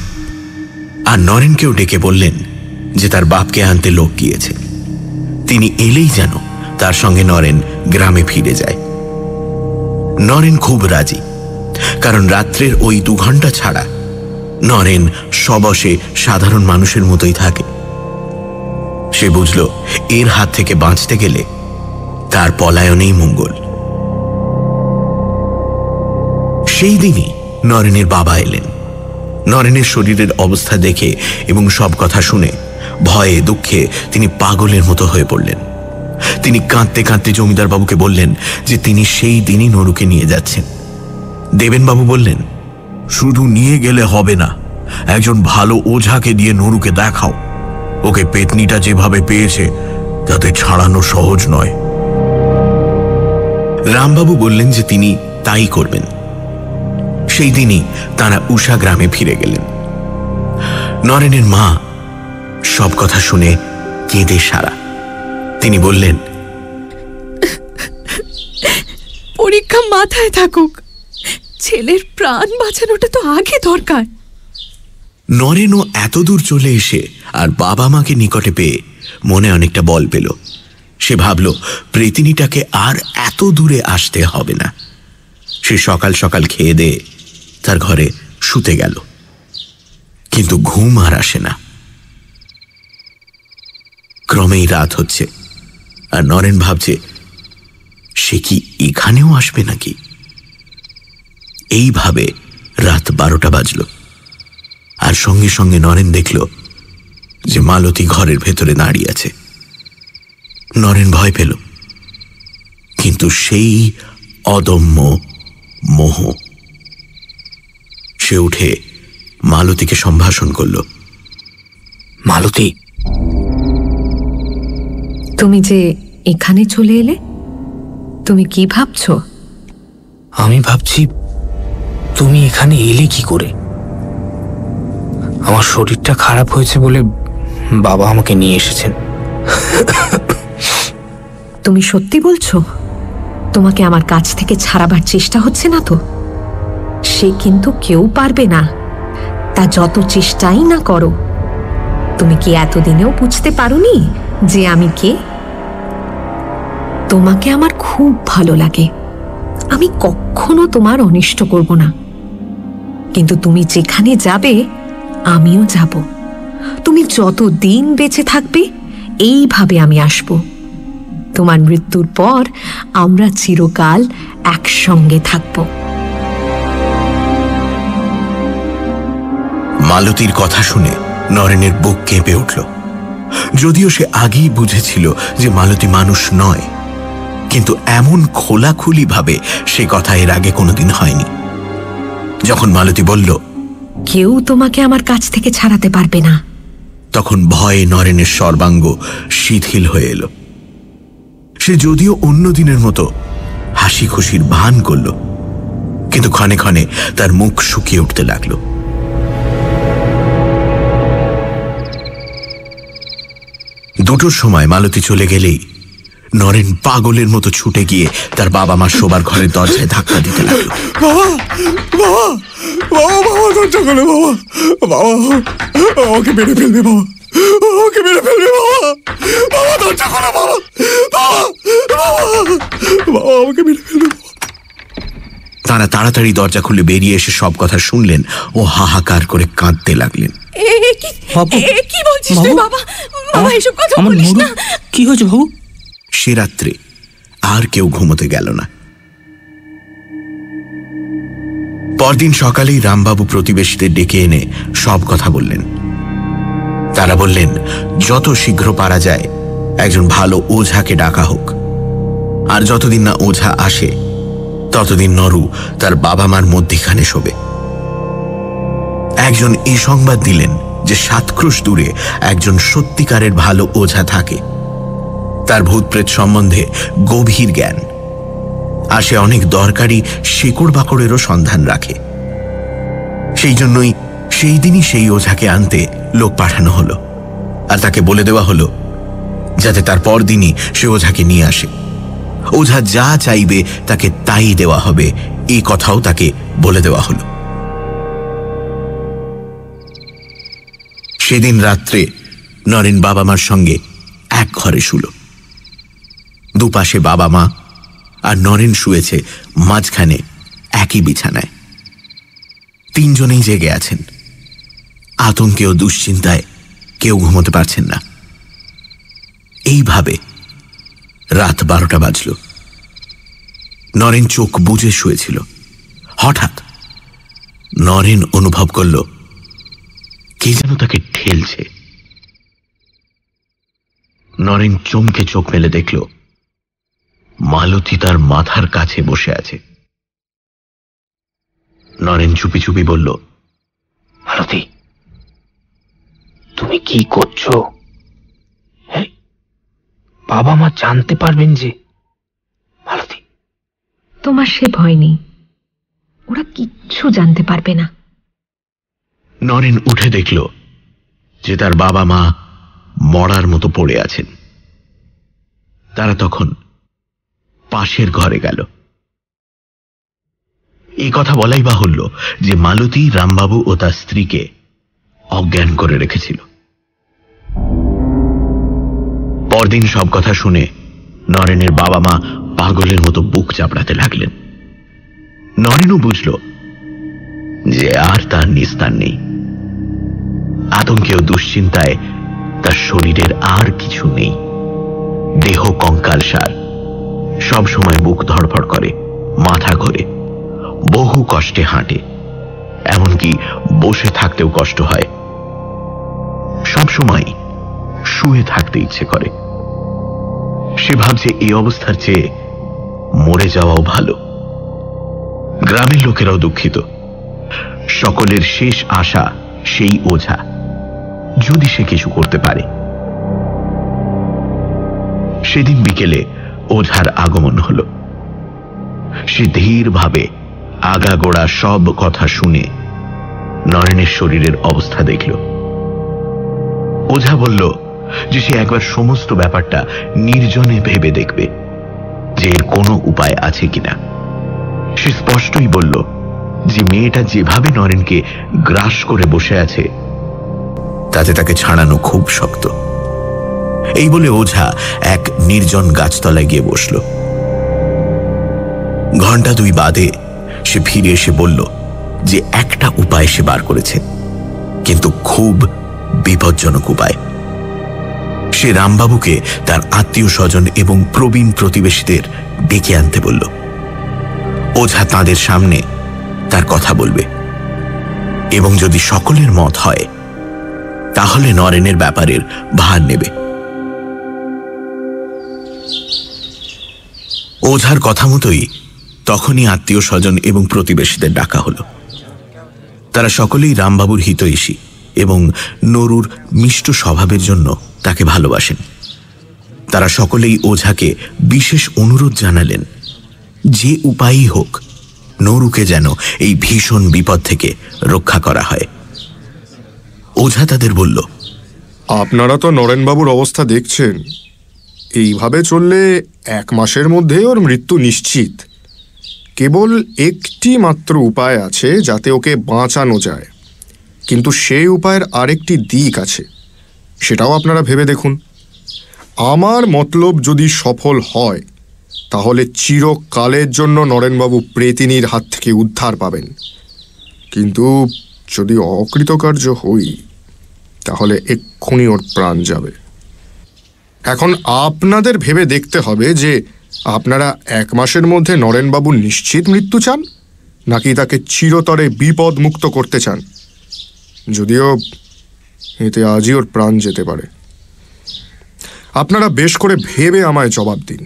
আর নরেনকেও ডেকে বললেন যে তার বাপকে আনতে লোক গিয়েছে, তিনি এলেই যেন তার সঙ্গে নরেন গ্রামে ফিরে যায়। নরেন খুব রাজি, কারণ রাত্রের ওই 2 ঘন্টা ছাড়া নরেন সবশে সাধারণ মানুষের মতোই থাকে। সে বুঝল এর হাত থেকে বাঁচতে গেলে তার পলায়নেই মঙ্গল। সেই দিনই নরেনের বাবা এলেন। নরেনের শরীরের অবস্থা দেখে এবং সব কথা শুনে ভয়ে দুঃখে তিনি পাগলের মতো হয়ে পড়লেন। তিনি কাঁদতে কাঁদতে জমিদার বাবুকে বললেন যে তিনি সেই দিনই নরুকে নিয়ে যাচ্ছেন। দেবেনবাবু বললেন, শুধু নিয়ে গেলে হবে না, একজন ভালো ওঝাকে দিয়ে নরুকে দেখাও। ওকে পেতনিটা যেভাবে পেয়েছে তাতে ছাড়ানো সহজ নয়। রামবাবু বললেন যে তিনি তাই করবেন। সেই দিনই তারা উষা গ্রামে ফিরে গেলেন। নরেনের মা সব কথা শুনে কেঁদে সারা। তিনি বললেন, পরীক্ষা মাথায় থাকুক, ছেলের প্রাণ বাঁচানোটা তো আগে দরকার। নরেনও এত দূর চলে এসে আর বাবা মাকে নিকটে পেয়ে মনে অনেকটা বল পেল। সে ভাবল প্রেতিনীটাকে আর এত দূরে আসতে হবে না। সে সকাল সকাল খেয়ে দিয়ে তার ঘরে শুতে গেল, কিন্তু ঘুম আর আসে না। ক্রমেই রাত হচ্ছে, আর নরেন ভাবছে সে কি এখানেও আসবে নাকি। এইভাবে রাত 12টা বাজল, আর সঙ্গে সঙ্গে নরেন দেখল যে মালতী ঘরের ভেতরে দাঁড়িয়ে আছে। নরেন ভয় পেল, কিন্তু সেই অদম্য মোহ। সে উঠে মালতীকে সম্ভাষণ করল। মালতী, তুমি যে এখানে চলে এলে, তুমি কি ভাবছো? আমি ভাবছি তুমি এখানে এলে কি করে। আমার শরীরটা খারাপ হয়েছে বলে বাবা আমাকে নিয়ে এসেছেন। তুমি সত্যি বলছো? তোমাকে আমার কাছ থেকে ছাড়াবার চেষ্টা হচ্ছে না তো? সে কিন্তু কেউ পারবে না, তা যত চেষ্টাই না করো। তুমি কি এতদিনেও বুঝতে পারোনি যে আমি কে? তোমাকে আমার খুব ভালো লাগে, আমি কখনো তোমার অনিষ্ট করব না। কিন্তু তুমি যেখানে যাবে আমিও যাব। তুমি যত দিন বেঁচে থাকবে এইভাবে আমি আসব। তোমার মৃত্যুর পর আমরা চিরকাল একসঙ্গে থাকব। মালতীর কথা শুনে নরেনের বুক কেঁপে উঠল। যদিও সে আগেই বুঝেছিল যে মালতী মানুষ নয়, কিন্তু এমন খোলাখুলি ভাবে সে কথা এর আগে কোনোদিন হয়নি। যখন মালতী বলল, কেউ তোমাকে আমার কাছ থেকে ছাড়াতে পারবে না, তখন ভয়ে নরেনের সর্বাঙ্গ শিথিল হয়ে এলো। সে যদিও অন্য দিনের মতো হাসি খুশির ভান করল, কিন্তু ক্ষণে ক্ষণে তার মুখ শুকিয়ে উঠতে লাগল। দুটোর সময় মালতী চলে গেলেই নরেন পাগলের মতো ছুটে গিয়ে তার বাবা মা শোবার ঘরের দরজায় ধাক্কা দিতে লাগলো। বাবা, বাবা, বাবা, বাবা, দরজা খোলো বাবা, বাবা, আমাকে মেরে ফেলবে বাবা, আমাকে মেরে ফেলবে বাবা, বাবা, দরজা খোলো বাবা, বাবা, বাবা, বাবা, আমাকে মেরে ফেলবে বাবা। তারা তাড়াতাড়ি দরজা খুলে বেরিয়ে এসে সব কথা শুনলেন ও হাহাকার করে কাঁদতে লাগলেন। কি বলছিস তুই বাবা? বাবা এসব কথা আমার বলিস না। কি হয়েছে বাবু? সে রাত্রে আর কেউ ঘুমোতে গেল না। পরদিন সকালেই রামবাবু প্রতিবেশীদের ডেকে এনে সব কথা বললেন। তারা বললেন যত শীঘ্র পারা যায় একজন ভালো ওঝাকে ডাকা হোক, আর যতদিন না ওঝা আসে ততদিন নরু তার বাবা মার মধ্যিখানে শোবে। একজন এই সংবাদ দিলেন যে 7 ক্রোশ দূরে একজন সত্যিকারের ভালো ওঝা থাকে, তার ভূতপ্রেত সম্বন্ধে গভীর জ্ঞান, আর সে অনেক দরকারি শেকড় বাকড়েরও সন্ধান রাখে। সেই জন্যই সেই দিনই সেই ওঝাকে আনতে লোক পাঠানো হলো, আর তাকে বলে দেওয়া হলো যাতে তার পরদিনই সে ওঝাকে নিয়ে আসে। ওঝা যা চাইবে তাকে তাই দেওয়া হবে, এই কথাও তাকে বলে দেওয়া হলো। সেদিন রাত্রে নরেন বাবা মার সঙ্গে এক ঘরে শুল। দুপাশে বাবা মা, আর নরেন শুয়েছে মাঝখানে একই বিছানায়। 3 জনেই জেগে আছেন। আতঙ্কে ও দুশ্চিন্তায় কেউ ঘুমোতে পারছেন না। এইভাবে রাত 12টা বাজল। নরেন চোখ বুজে শুয়েছিল। হঠাৎ নরেন অনুভব করল কে যেন তাকে ঠেলছে। নরেন চমকে চোখ মেলে দেখল মালতী তার মাথার কাছে বসে আছে। নরেন চুপি চুপি বলল, মালতী, তুমি কি করছো? বাবা মা জানতে পারবেন যে? মালতী, তোমার সে ভয় নেই, ওরা কিচ্ছু জানতে পারবে না। নরেন উঠে দেখল যে তার বাবা মা মরার মতো পড়ে আছেন। তারা তখন পাশের ঘরে গেল। এই কথা বলাই বাহুল্য যে মালতী রামবাবু ও তার স্ত্রীকে অজ্ঞান করে রেখেছিল। পরদিন সব কথা শুনে নরেনের বাবা মা পাগলের মতো বুক চাপড়াতে লাগলেন। নরেনও বুঝল যে আর তার নিস্তার নেই। আতঙ্কে ও দুশ্চিন্তায় তার শরীরের আর কিছু নেই। দেহ কঙ্কালসার, সব সময় বুক ধড়ফড় করে, মাথা ঘোরে, বহু কষ্টে হাঁটে, এমনকি বসে থাকতেও কষ্ট হয়। সব সময় শুয়ে থাকতে ইচ্ছে করে। সে ভাবছে এই অবস্থার চেয়ে মরে যাওয়াও ভালো। গ্রামের লোকেরাও দুঃখিত। সকলের শেষ আশা সেই ওঝা, যদি সে কিছু করতে পারে। সেদিন বিকেলে ওঝার আগমন হল। সে ধীরভাবে আগাগোড়া সব কথা শুনে নরেনের শরীরের অবস্থা দেখল। ওঝা বলল যে সে একবার সমস্ত ব্যাপারটা নির্জনে ভেবে দেখবে যে এর কোনো উপায় আছে কিনা। সে স্পষ্টই বলল যে মেয়েটা যেভাবে নরেনকে গ্রাস করে বসে আছে তাতে তাকে ছাড়ানো খুব শক্ত। এই বলে ওঝা এক নির্জন গাছতলায় গিয়ে বসল। ঘণ্টা 2 বাদে সে ফিরে এসে বলল যে একটা উপায় সে বার করেছে, কিন্তু খুব বিপজ্জনক উপায়। সে রামবাবুকে তার আত্মীয় স্বজন এবং প্রবীণ প্রতিবেশীদের ডেকে আনতে বলল। ওঝা তাদের সামনে তার কথা বলবে, এবং যদি সকলের মত হয় তাহলে নরেনের ব্যাপারের ভার নেবে। ওঝার কথা মতোই তখনই আত্মীয় স্বজন এবং প্রতিবেশীদের ডাকা হলো। তারা সকলেই রামবাবুর হিতৈষী এবং নরুর মিষ্ট স্বভাবের জন্য তাকে ভালোবাসেন। তারা সকলেই ওঝাকে বিশেষ অনুরোধ জানালেন যে উপায়ই হোক নরুকে যেন এই ভীষণ বিপদ থেকে রক্ষা করা হয়। ওঝা তাদের বলল, আপনারা তো নরেনবাবুর অবস্থা দেখছেন। এইভাবে চললে 1 মাসের মধ্যে ওর মৃত্যু নিশ্চিত। কেবল একটি মাত্র উপায় আছে যাতে ওকে বাঁচানো যায়, কিন্তু সেই উপায়ের আরেকটি দিক আছে, সেটাও আপনারা ভেবে দেখুন। আমার মতলব যদি সফল হয় তাহলে চিরকালের জন্য নরেনবাবু প্রেতিনীর হাত থেকে উদ্ধার পাবেন, কিন্তু যদি অকৃতকার্য হই তাহলে এক্ষুনি ওর প্রাণ যাবে। এখন আপনাদের ভেবে দেখতে হবে যে আপনারা 1 মাসের মধ্যে নরেনবাবুর নিশ্চিত মৃত্যু চান, নাকি তাকে চিরতরে বিপদ মুক্ত করতে চান। যদিও এতে আজই ওর প্রাণ যেতে পারে। আপনারা বেশ করে ভেবে আমায় জবাব দিন।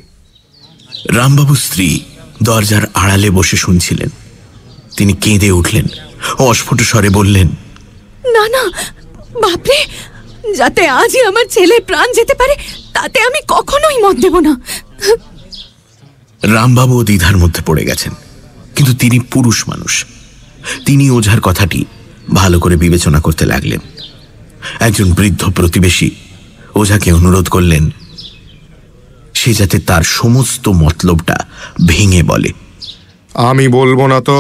রামবাবুর স্ত্রী দরজার আড়ালে বসে শুনছিলেন। তিনি কেঁদে উঠলেন, অস্ফুট স্বরে বললেন, না না বাপরে, যাতে আজই আমার ছেলের প্রাণ যেতে পারে তাতে আমি কখনোই মত দেব না। রামবাবু দ্বিধার মধ্যে পড়ে গেছেন, কিন্তু তিনি পুরুষ মানুষ। তিনি ওঝার কথাটি ভালো করে বিবেচনা করতে লাগলেন। একজন বৃদ্ধ প্রতিবেশী ওঝাকে অনুরোধ করলেন সে যাতে তার সমস্ত মতলবটা ভেঙে বলে। আমি বলবো না তো,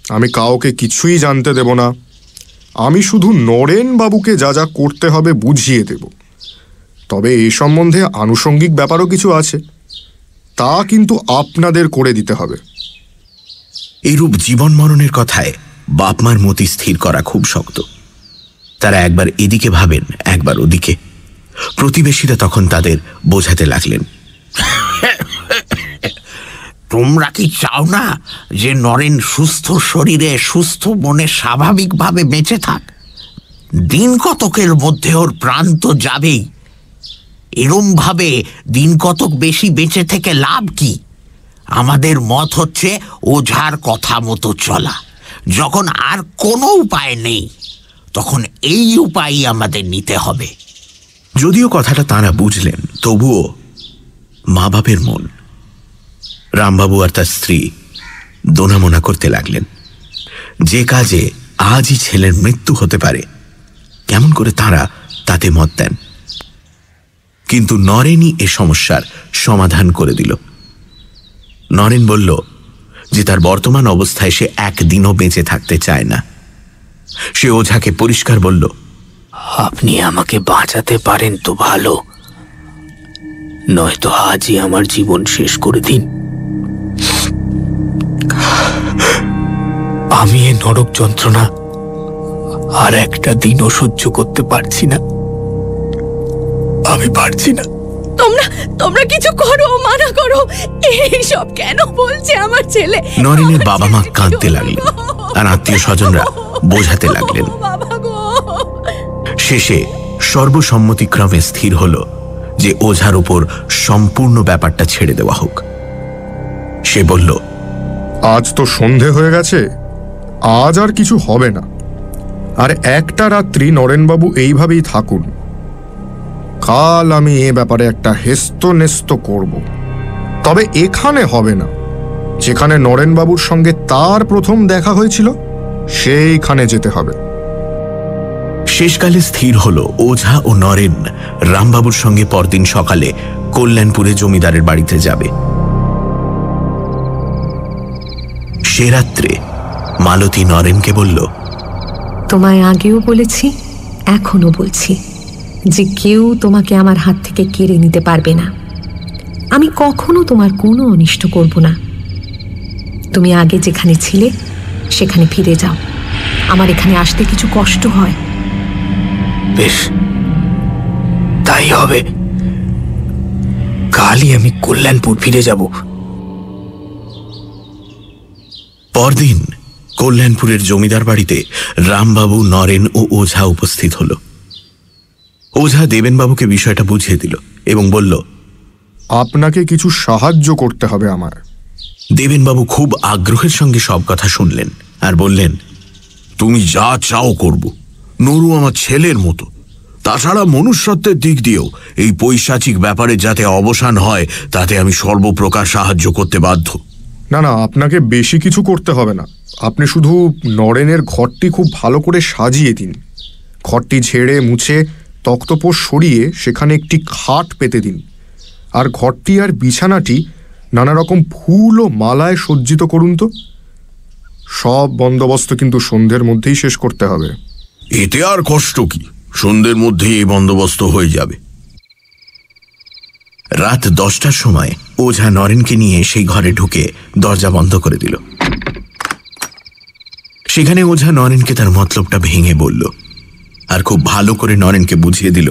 আমি কাউকে কিছুই জানতে দেব না। আমি শুধু নরেনবাবুকে যা যা করতে হবে বুঝিয়ে দেব। তবে এই সম্বন্ধে আনুষঙ্গিক ব্যাপারও কিছু আছে, তা কিন্তু আপনাদের করে দিতে হবে। এরূপ জীবন মরণের কথায় বাপমার মতি স্থির করা খুব শক্ত। তারা একবার এদিকে ভাবেন, একবার ওদিকে। প্রতিবেশীরা তখন তাদের বোঝাতে লাগলেন, তোমরা কি চাও না যে নরেন সুস্থ শরীরে সুস্থ মনে স্বাভাবিকভাবে বেঁচে থাক? দিন কতকের মধ্যে ওর প্রাণ তো যাবেই। এরম ভাবে দিন কতক বেশি বেঁচে থেকে লাভ কি? আমাদের মত হচ্ছে ওঝার কথা মতো চলা। যখন আর কোনো উপায় নেই তখন এই উপায়ই আমাদের নিতে হবে। যদিও কথাটা তাঁরা বুঝলেন, তবুও মা বাপের মন। রামবাবু আর তার স্ত্রী দোনামোনা করতে লাগলেন। যে কাজে আজই ছেলের মৃত্যু হতে পারে, কেমন করে তাঁরা তাতে মত দেন। কিন্তু নরেনই এ সমস্যার সমাধান করে দিল। নরেন বলল যে তার বর্তমান অবস্থায় সে একদিনও বেঁচে থাকতে চায় না। সে ওঝাকে পরিষ্কার বলল, আপনি আমাকে বাঁচাতে পারেন তো ভালো, নয়তো আজই আমার জীবন শেষ করে দিন। আমি এ নরক যন্ত্রণা আর একটা দিনও সহ্য করতে পারছি না। আমি পারছি না। তোমরা কিছু করো, মানা করো। এইসব কেন বলছে আমার ছেলে? নরেনের বাবা মা কাঁদতে লাগলেন, আর আত্মীয় স্বজনরা বোঝাতে লাগলেন। শেষে সর্বসম্মতিক্রমে স্থির হল যে ওঝার উপর সম্পূর্ণ ব্যাপারটা ছেড়ে দেওয়া হোক। সে বলল, আজ তো সন্ধে হয়ে গেছে, আজ আর কিছু হবে না। আর একটা রাত্রি নরেনবাবু এইভাবেই থাকুন। কাল আমি এ ব্যাপারে একটা হেস্ত নেস্ত করব। তবে এখানে হবে না, যেখানে নরেনবাবুর সঙ্গে তার প্রথম দেখা হয়েছিল সেইখানে যেতে হবে। শেষকালে স্থির হল ওঝা ও নরেন রামবাবুর সঙ্গে পরদিন সকালে কল্যাণপুরে জমিদারের বাড়িতে যাবে। সে রাত্রে মালতী নরেনকে বলল, তোমায় আগেও বলেছি, এখনো বলছি যে কেউ তোমাকে আমার হাত থেকে কেড়ে নিতে পারবে না। আমি কখনো তোমার কোনো অনিষ্ট করব না। তুমি আগে যেখানে ছিলে সেখানে ফিরে যাও। আমার এখানে আসতে কিছু কষ্ট হয়। বেশ, তাই হবে। কালই আমি কল্যাণপুর ফিরে যাব। পরদিন কল্যাণপুরের জমিদার বাড়িতে রামবাবু, নরেন ও ওঝা উপস্থিত হল। ওঝা দেবেনবাবুকে বিষয়টা বুঝিয়ে দিল এবং বলল, আপনাকে কিছু সাহায্য করতে হবে আমার। দেবেনবাবু খুব আগ্রহের সঙ্গে সব কথা শুনলেন আর বললেন, তুমি যা চাও করব। নরু আমার ছেলের মতো। তাছাড়া মনুষ্যত্বের দিক দিয়েও এই পৈশাচিক ব্যাপারে যাতে অবসান হয় তাতে আমি সর্বপ্রকার সাহায্য করতে বাধ্য। না না, আপনাকে বেশি কিছু করতে হবে না। আপনি শুধু নরেনের ঘরটি খুব ভালো করে সাজিয়ে দিন। ঘরটি ঝেড়ে মুছে তক্তপোষ সরিয়ে সেখানে একটি খাট পেতে দিন। আর ঘরটি আর বিছানাটি নানা রকম ফুল ও মালায় সজ্জিত করুন তো। সব বন্দোবস্ত কিন্তু সন্ধ্যের মধ্যেই শেষ করতে হবে। এতে আর কষ্ট কি, সন্ধ্যের মধ্যেই এই বন্দোবস্ত হয়ে যাবে। রাত 10টার সময় ওঝা নরেনকে নিয়ে সেই ঘরে ঢুকে দরজা বন্ধ করে দিল। সেখানে ওঝা নরেনকে তার মতলবটা ভেঙে বলল আর খুব ভালো করে নরেনকে বুঝিয়ে দিল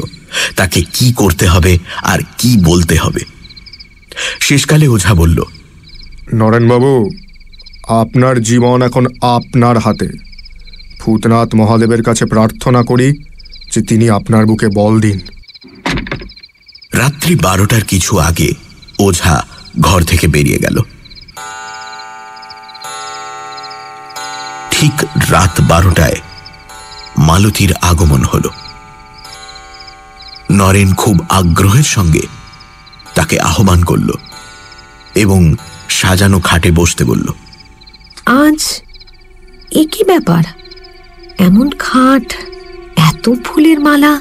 তাকে কি করতে হবে আর কি বলতে হবে। শেষকালে ওঝা বলল, নরেনবাবু, আপনার জীবন এখন আপনার হাতে। ভূতনাথ মহাদেবের কাছে প্রার্থনা করি যে তিনি আপনার বুকে বল দিন। রাত্রি 12টার কিছু আগে ওঝা ঘর থেকে বেরিয়ে গেল। ঠিক রাত 12টায় মালতীর আগমন হল। নরেন খুব আগ্রহের সঙ্গে তাকে আহ্বান করল এবং সাজানো খাটে বসতে বলল। আজ এ কি ব্যাপার? এমন খাট, এত ফুলের মালা,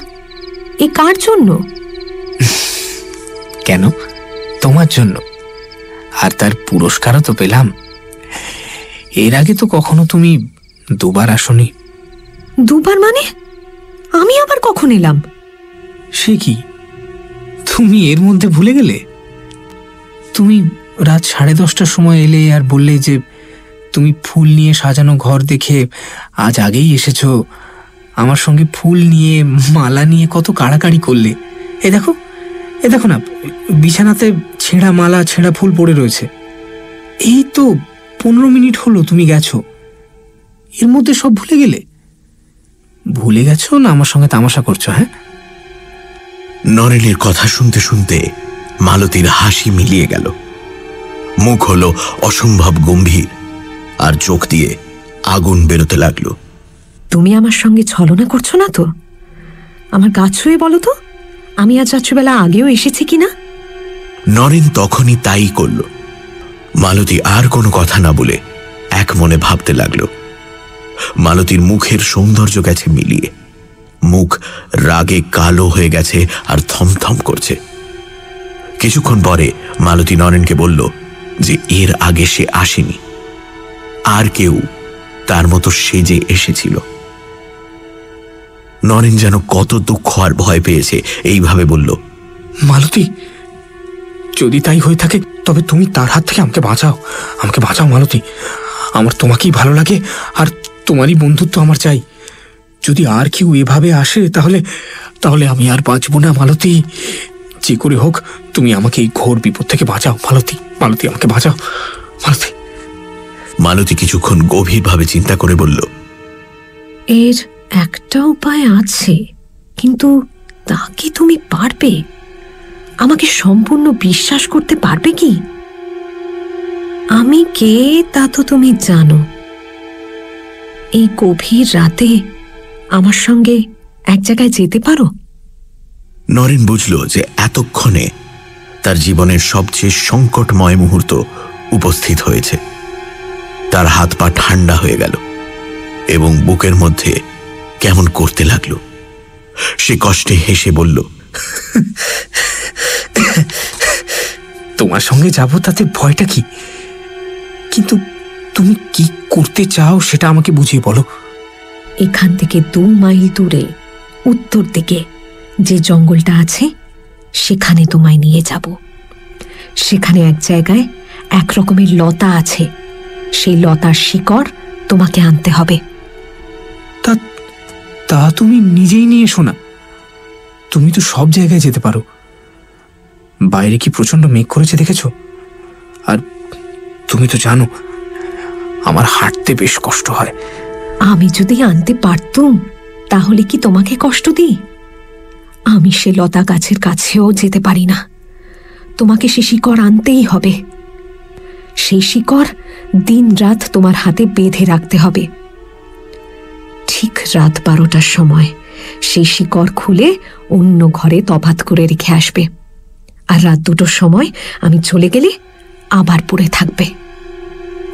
এ কার জন্য? কেন, তোমার জন্য। আর তার পুরস্কারও তো পেলাম। এর আগে তো কখনো তুমি দুবার আসনি। দুবার মানে? আমি আবার কখন এলাম? সে কি, তুমি এর মধ্যে ভুলে গেলে? তুমি রাত 10:30টার সময় এলে আর বললে যে তুমি ফুল নিয়ে সাজানো ঘর দেখে আজ আগেই এসেছ। আমার সঙ্গে ফুল নিয়ে, মালা নিয়ে কত কাড়াকাড়ি করলে। এ দেখো না, বিছানাতে ছেঁড়া মালা, ছেঁড়া ফুল পড়ে রয়েছে। এই তো 15 মিনিট হলো তুমি গেছো, এর মধ্যে সব ভুলে গেলে? ভুলে গেছো না আমার সঙ্গে তামাশা করছো? হ্যাঁ। নরেনের কথা শুনতে শুনতে মালতীর হাসি মিলিয়ে গেল। মুখ হলো অসম্ভব গম্ভীর আর চোখ দিয়ে আগুন বেরোতে লাগলো। তুমি আমার সঙ্গে ছলনা করছো না তো? আমার গা ছুঁয়ে বলো তো, আমি আজ রাত্রিবেলা আগেও এসেছি কিনা? নরেন তখনই তাই করল। মালতী আর কোনো কথা না বলে এক মনে ভাবতে লাগলো। মালতীর মুখের সৌন্দর্য গেছে মিলিয়ে, মুখ রাগে কালো হয়ে গেছে আর থমথম করছে। কিছুক্ষণ পরে মালতী নরেনকে বলল যে এর আগে সে আসেনি, আর কেউ তার মতো সেজে এসেছিল। নরেন যেন কত দুঃখ আর ভয় পেয়েছে, এইভাবে বলল, মালতী, যদি তাই হয়ে থাকে তবে তুমি তার হাত থেকে আমাকে বাঁচাও, আমাকে বাঁচাও মালতী। আমার তোমাকেই ভালো লাগে আর তোমারই বন্ধুত্ব আমার চাই। যদি আর কেউ এভাবে আসে তাহলে আমি আর বাঁচব না মালতী। যে করে হোক তুমি আমাকে এই ঘোর বিপদ থেকে বাঁচাও মালতী। মালতী, আমাকে বাঁচাও মালতী। মালতী কিছুক্ষণ গভীরভাবে চিন্তা করে বলল, এর একটা উপায় আছে, কিন্তু তা কি তুমি পারবে? আমাকে সম্পূর্ণ বিশ্বাস করতে পারবে কি? আমি কে তা তো তুমি জানো। এই গভীর রাতে আমার সঙ্গে এক জায়গায় যেতে পারো? নরেন বুঝল যে এতক্ষণে তার জীবনের সবচেয়ে সংকটময় মুহূর্ত উপস্থিত হয়েছে। তার হাত পা ঠান্ডা হয়ে গেল এবং বুকের মধ্যে কেমন করতে লাগলো। সে কষ্টে হেসে বলল, তোমার সঙ্গে যাব তাতে ভয়টা কি? কিন্তু তুমি কি করতে চাও সেটা আমাকে বুঝিয়ে বলো। এখান থেকে 2 মাইল দূরে উত্তর দিকে যে জঙ্গলটা আছে সেখানে তোমায় নিয়ে যাব। সেখানে এক জায়গায় এক রকমের লতা আছে, সেই লতার শিকড় তোমাকে আনতে হবে। তা তুমি নিজেই নিয়ে এসো না, তুমি তো সব জায়গায় যেতে পারো। বাইরে কি প্রচন্ড মেঘ করেছে দেখেছো? আর তুমি তো জানো আমার হাঁটতে বেশ কষ্ট হয়। আমি যদি আনতে পারতুম তাহলে কি তোমাকে কষ্ট দিই? আমি সে লতা গাছের কাছেও যেতে পারি না। তোমাকে সে শিকড় আনতেই হবে। সেই শিকড় দিন রাত তোমার হাতে বেঁধে রাখতে হবে। ঠিক রাত 12টার সময় সেই শিকড় খুলে অন্য ঘরে তফাত করে রেখে আসবে, আর রাত 2টোর সময় আমি চলে গেলে আবার পড়ে থাকবে।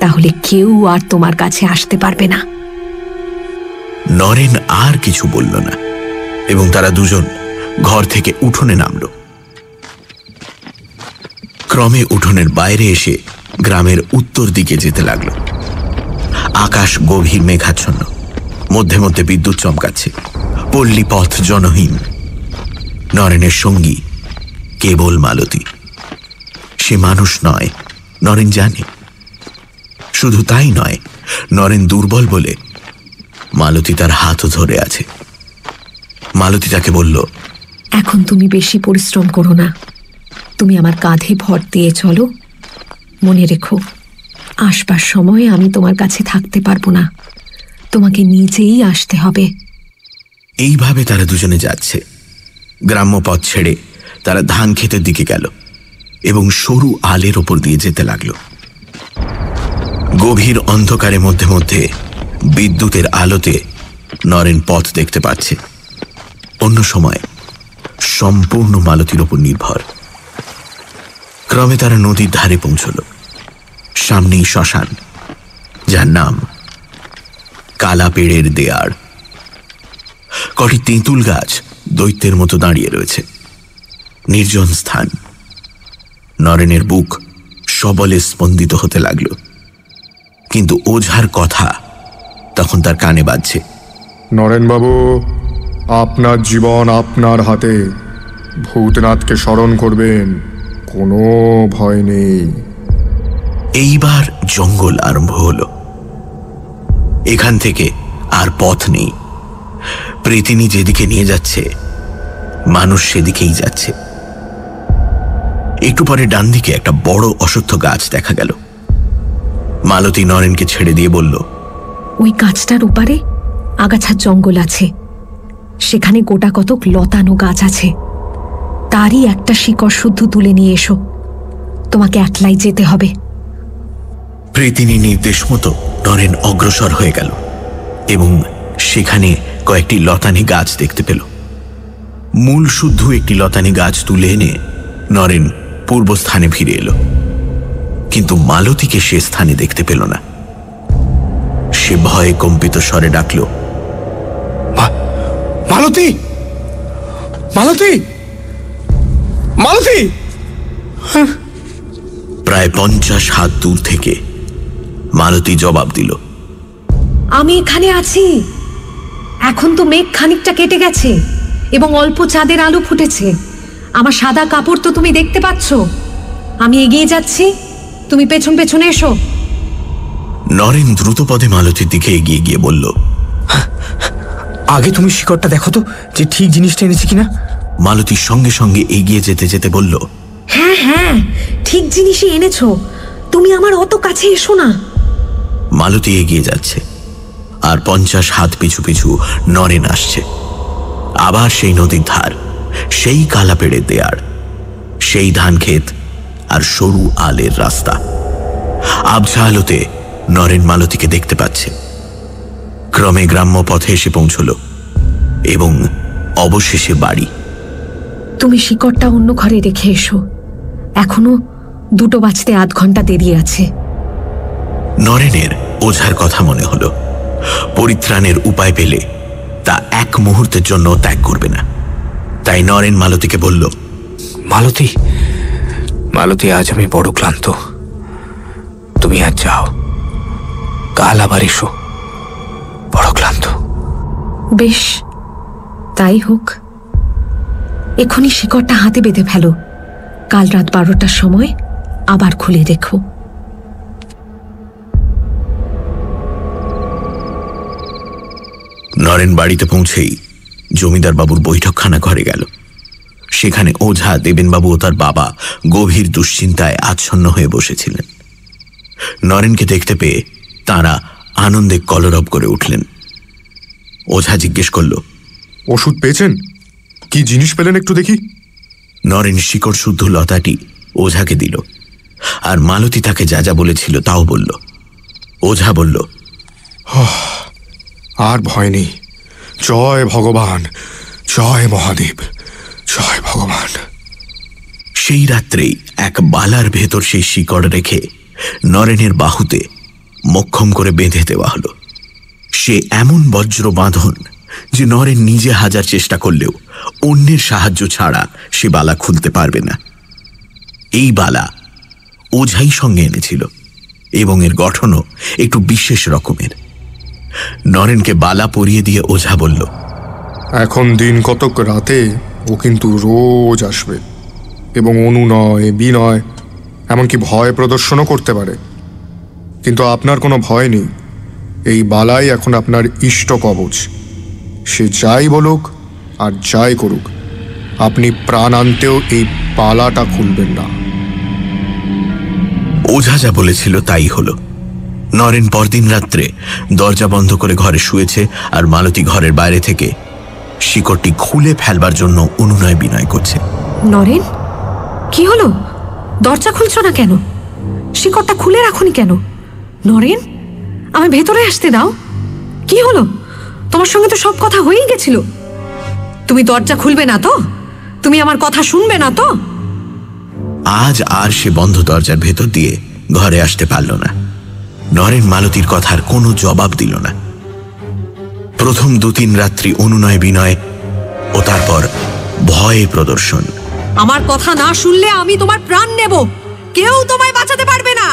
তাহলে কেউ আর তোমার কাছে আসতে পারবে না। নরেন আর কিছু বলল না এবং তারা দুজন ঘর থেকে উঠোনে নামল। ক্রমে উঠোনের বাইরে এসে গ্রামের উত্তর দিকে যেতে লাগলো। আকাশ গভীর মেঘাচ্ছন্ন, মধ্যে মধ্যে বিদ্যুৎ চমকাচ্ছে। পল্লী পথ জনহীন। নরেনের সঙ্গী কেবল মালতী। সে মানুষ নয়, নরেন জানে। শুধু তাই নয়, নরেন দুর্বল বলে মালতী তার হাতও ধরে আছে। মালতী তাকে বলল, এখন তুমি বেশি পরিশ্রম করো না, তুমি আমার কাঁধে ভর দিয়ে চলো। মনে রেখো, আসবার সময় আমি তোমার কাছে থাকতে পারবো না, তোমাকে নিজেই আসতে হবে। এইভাবে তারা দুজনে যাচ্ছে। গ্রাম্য পথ ছেড়ে তারা ধান ক্ষেতের দিকে গেল এবং সরু আলের ওপর দিয়ে যেতে লাগল। গভীর অন্ধকারের মধ্যে মধ্যে বিদ্যুতের আলোতে নরেন পথ দেখতে পাচ্ছে। অন্য সময় সম্পূর্ণ মালতীর ওপর নির্ভর। ক্রমে তারা নদীর ধারে পৌঁছল। সামনেই শ্মশান, যার নাম কালাপেড়ের দেয়ার। কটি তেঁতুল গাছ দৈত্যের মতো দাঁড়িয়ে রয়েছে। নির্জন স্থান। নরেনের বুক সবলে স্পন্দিত হতে লাগল, কিন্তু ওঝার কথা তখন তার কানে বাজছে। নরেনবাবু, আপনার জীবন আপনার হাতে। ভূতনাথকে স্মরণ করবেন, কোনো ভয় নেই। এইবার জঙ্গল আরম্ভ হল। এখান থেকে আর পথ নেই। প্রেতিনী যেদিকে নিয়ে যাচ্ছে, মানুষ সেদিকেই যাচ্ছে। একটু পরে ডান দিকে একটা বড় অশ্বত্থ গাছ দেখা গেল। মালতী নরেনকে ছেড়ে দিয়ে বলল, ওই গাছটার ওপারে আগাছার জঙ্গল আছে, সেখানে গোটা কতক লতানো গাছ আছে, তারই একটা শিকড় শুদ্ধ তুলে নিয়ে এসো, তোমাকে একলাই যেতে হবে। প্রেতিনী নির্দেশ মতো নরেন অগ্রসর হয়ে গেল এবং সেখানে কয়েকটি লতানি গাছ দেখতে পেল। মূল শুদ্ধ একটি লতানি গাছ তুলে এনে নরেন পূর্বস্থানে ফিরে এলো, কিন্তু মালতীকে সে স্থানে দেখতে পেল না। সে ভয়ে কম্পিত স্বরে ডাকল, মালতী, মালতী, মালতী! প্রায় 50 হাত দূর থেকে মালতী জবাব দিল, আমি এখানে আছি। এখন তো মেঘ খানিকটা কেটে গেছে এবং অল্প চাঁদের আলো ফুটেছে। আমার সাদা কাপড় তো তুমি দেখতে পাচ্ছ। আমি এগিয়ে যাচ্ছি, তুমি পেছন পেছনে এসো। নরেন দ্রুতপদে মালতীর দিকে এগিয়ে গিয়ে বলল, আগে তুমি শিকড়টা দেখো তো যে ঠিক জিনিসটা এনেছি কিনা। মালতীর সঙ্গে সঙ্গে এগিয়ে যেতে যেতে বলল, হ্যাঁ হ্যাঁ, ঠিক জিনিসই এনেছো, তুমি আমার অত কাছে এসো না। মালতী এগিয়ে যাচ্ছে আর 50 হাত পিছু পিছু নরেন আসছে। আবার সেই নদীর ধার, সেই কালাপেড়ের দেয়ার, সেই ধান ক্ষেত আর সরু আলের রাস্তা। আবছা আলোতে নরেন মালতীকে দেখতে পাচ্ছে। ক্রমে গ্রাম্য পথে এসে পৌঁছল এবং অবশেষে বাড়ি। তুমি শিকড়টা অন্য ঘরে রেখে এসো, এখনো 2 বাজতে আধ ঘন্টা দেরি আছে। নরেনের ওঝার কথা মনে হলো। পরিত্রাণের উপায় পেলে তা এক মুহূর্তের জন্য ত্যাগ করবে না। তাই নরেন মালতীকে বলল, মালতী, মালতী, আজ আমি বড় ক্লান্ত, তুমি আজ যাও, কাল আবার এসো, বড় ক্লান্ত। বেশ, তাই হোক। এখনই শিকড়টা হাতে বেঁধে ফেলো, কাল রাত 12টার সময় আবার খুলে রেখো। নরেন বাড়িতে পৌঁছেই জমিদার বাবুর বৈঠকখানা ঘরে গেল। সেখানে ওঝা দেবেনবাবু ও তার বাবা গভীর দুশ্চিন্তায় আচ্ছন্ন হয়ে বসেছিলেন। নরেনকে দেখতে পেয়ে তাঁরা আনন্দে কলরব করে উঠলেন। ওঝা জিজ্ঞেস করল, ওষুধ পেয়েছেন? কি জিনিস পেলেন একটু দেখি। নরেন শিকড় শুদ্ধ লতাটি ওঝাকে দিল আর মালতী তাকে যা যা বলেছিল তাও বলল। ওঝা বলল, আর ভয় নেই। জয় ভগবান, জয় মহাদেব, জয় ভগবান। সেই রাত্রেই এক বালার ভেতর সেই শিকড় রেখে নরেনের বাহুতে মক্ষম করে বেঁধে দেওয়া হলো। সে এমন বজ্র বাঁধন যে নরেন নিজে হাজার চেষ্টা করলেও অন্যের সাহায্য ছাড়া সে বালা খুলতে পারবে না। এই বালা ওঝাই সঙ্গে এনেছিল এবং এর গঠনও একটু বিশেষ রকমের। নরেনকে বালা পরিয়ে দিয়ে ওঝা বলল, এখন দিন কতক রাতে ও কিন্তু রোজ আসবে এবং অনুনয় বিনয় এমনকি ভয় প্রদর্শনও করতে পারে, কিন্তু আপনার কোনো ভয় নেই। এই বালাই এখন আপনার ইষ্ট কবচ। সে যাই বলুক আর যাই করুক, আপনি প্রাণ আনতেও এই পালাটা খুলবেন না। ওঝা যা বলেছিল তাই হলো। নরেন পরদিন রাত্রে দরজা বন্ধ করে ঘরে শুয়েছে, আর মালতী ঘরের বাইরে থেকে শিকড়টি খুলে ফেলবার জন্য অনুনয় বিনয় করছে। নরেন, কি হলো? দরজা খুলছো না কেন? শিকড়টা খুলে রাখুনি কেন? নরেন, আমি ভেতরে আসতে দাও। কি হলো? তোমার সঙ্গে তো সব কথা হয়েই গেছিল। তুমি দরজা খুলবে না তো? তুমি আমার কথা শুনবে না তো? আজ আর সে বন্ধ দরজার ভেতর দিয়ে ঘরে আসতে পারল না। নরেন মালতীর কথার কোনো জবাব দিল না। প্রথম 2-3 রাত্রি অনুনয় বিনয় ও তারপর ভয়ে প্রদর্শন। আমার কথা না শুনলে আমি তোমার প্রাণ নেব, কেউ তোমায় বাঁচাতে পারবে না।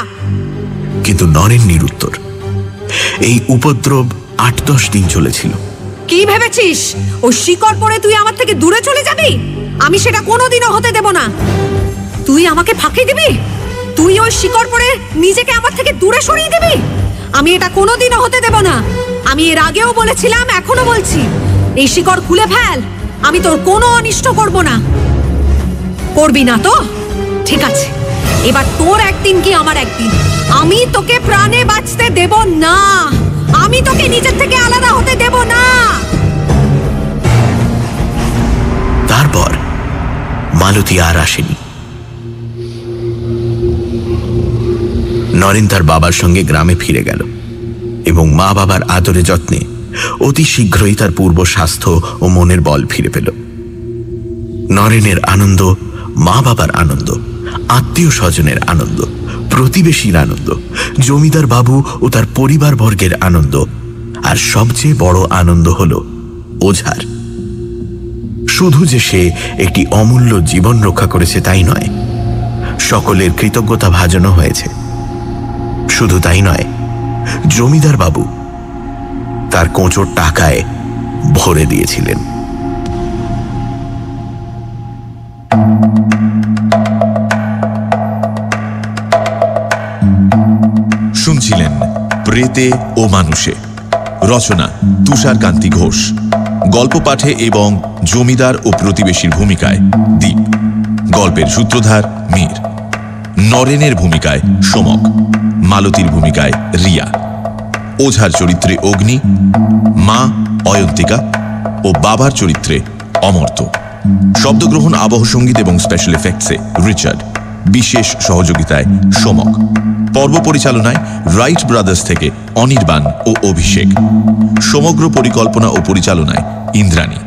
কিন্তু নরেন নিরুত্তর। এই উপদ্রব 8-10 দিন চলেছিল। কি ভেবেছিস ও শিকড় পরে তুই আমার থেকে দূরে চলে যাবি? আমি সেটা কোনোদিনও হতে দেব না। তুই আমাকে ফাঁকি দিবি? তুই ওই শিকড় পরে নিজেকে আমার থেকে দূরে সরিয়ে দিবি? আমি এটা কোনোদিনও হতে দেব না। আমি এর আগেও বলেছিলাম, এখনো বলছি, এই শিকড় খুলে ফেল। আমি তোর কোনো অনিষ্ট করব না। করবি না তো? ঠিক আছে, এবার তোর একদিন কি আমার একদিন। আমি তোকে প্রাণে বাঁচতে দেব না। আমি তোকে নিজের থেকে আলাদা হতে দেব না। তারপর মালতী আর আসেনি। নরেন তার বাবার সঙ্গে গ্রামে ফিরে গেল এবং মা বাবার আদরে যত্নে অতি শীঘ্রই তার পূর্ব স্বাস্থ্য ও মনের বল ফিরে পেল। নরেনের আনন্দ, মা বাবার আনন্দ, আত্মীয় স্বজনের আনন্দ, প্রতিবেশীর আনন্দ, জমিদার বাবু ও তার পরিবার বর্গের আনন্দ, আর সবচেয়ে বড় আনন্দ হল ওঝার। শুধু যে সে একটি অমূল্য জীবন রক্ষা করেছে তাই নয়, সকলের কৃতজ্ঞতা ভাজনও হয়েছে। শুধু তাই নয়, জমিদার বাবু তার কোঁচোর টাকায় ভরে দিয়েছিলেন। শুনছিলেন প্রেতে ও মানুষে, রচনা তুষারকান্তি ঘোষ, গল্প পাঠে এবং জমিদার ও প্রতিবেশীর ভূমিকায় দীপ, গল্পের সূত্রধার মীর, নরেনের ভূমিকায় সোমক, মালতীর ভূমিকায় রিয়া, ওঝার চরিত্রে অগ্নি, মা অয়ন্তিকা ও বাবার চরিত্রে অমর্ত্য। শব্দগ্রহণ, আবহ সঙ্গীত এবং স্পেশাল এফেক্টসে রিচার্ড, বিশেষ সহযোগিতায় সোমক। পর্ব পরিচালনায় রাইট ব্রাদার্স থেকে অনির্বাণ ও অভিষেক। সমগ্র পরিকল্পনা ও পরিচালনায় ইন্দ্রাণী।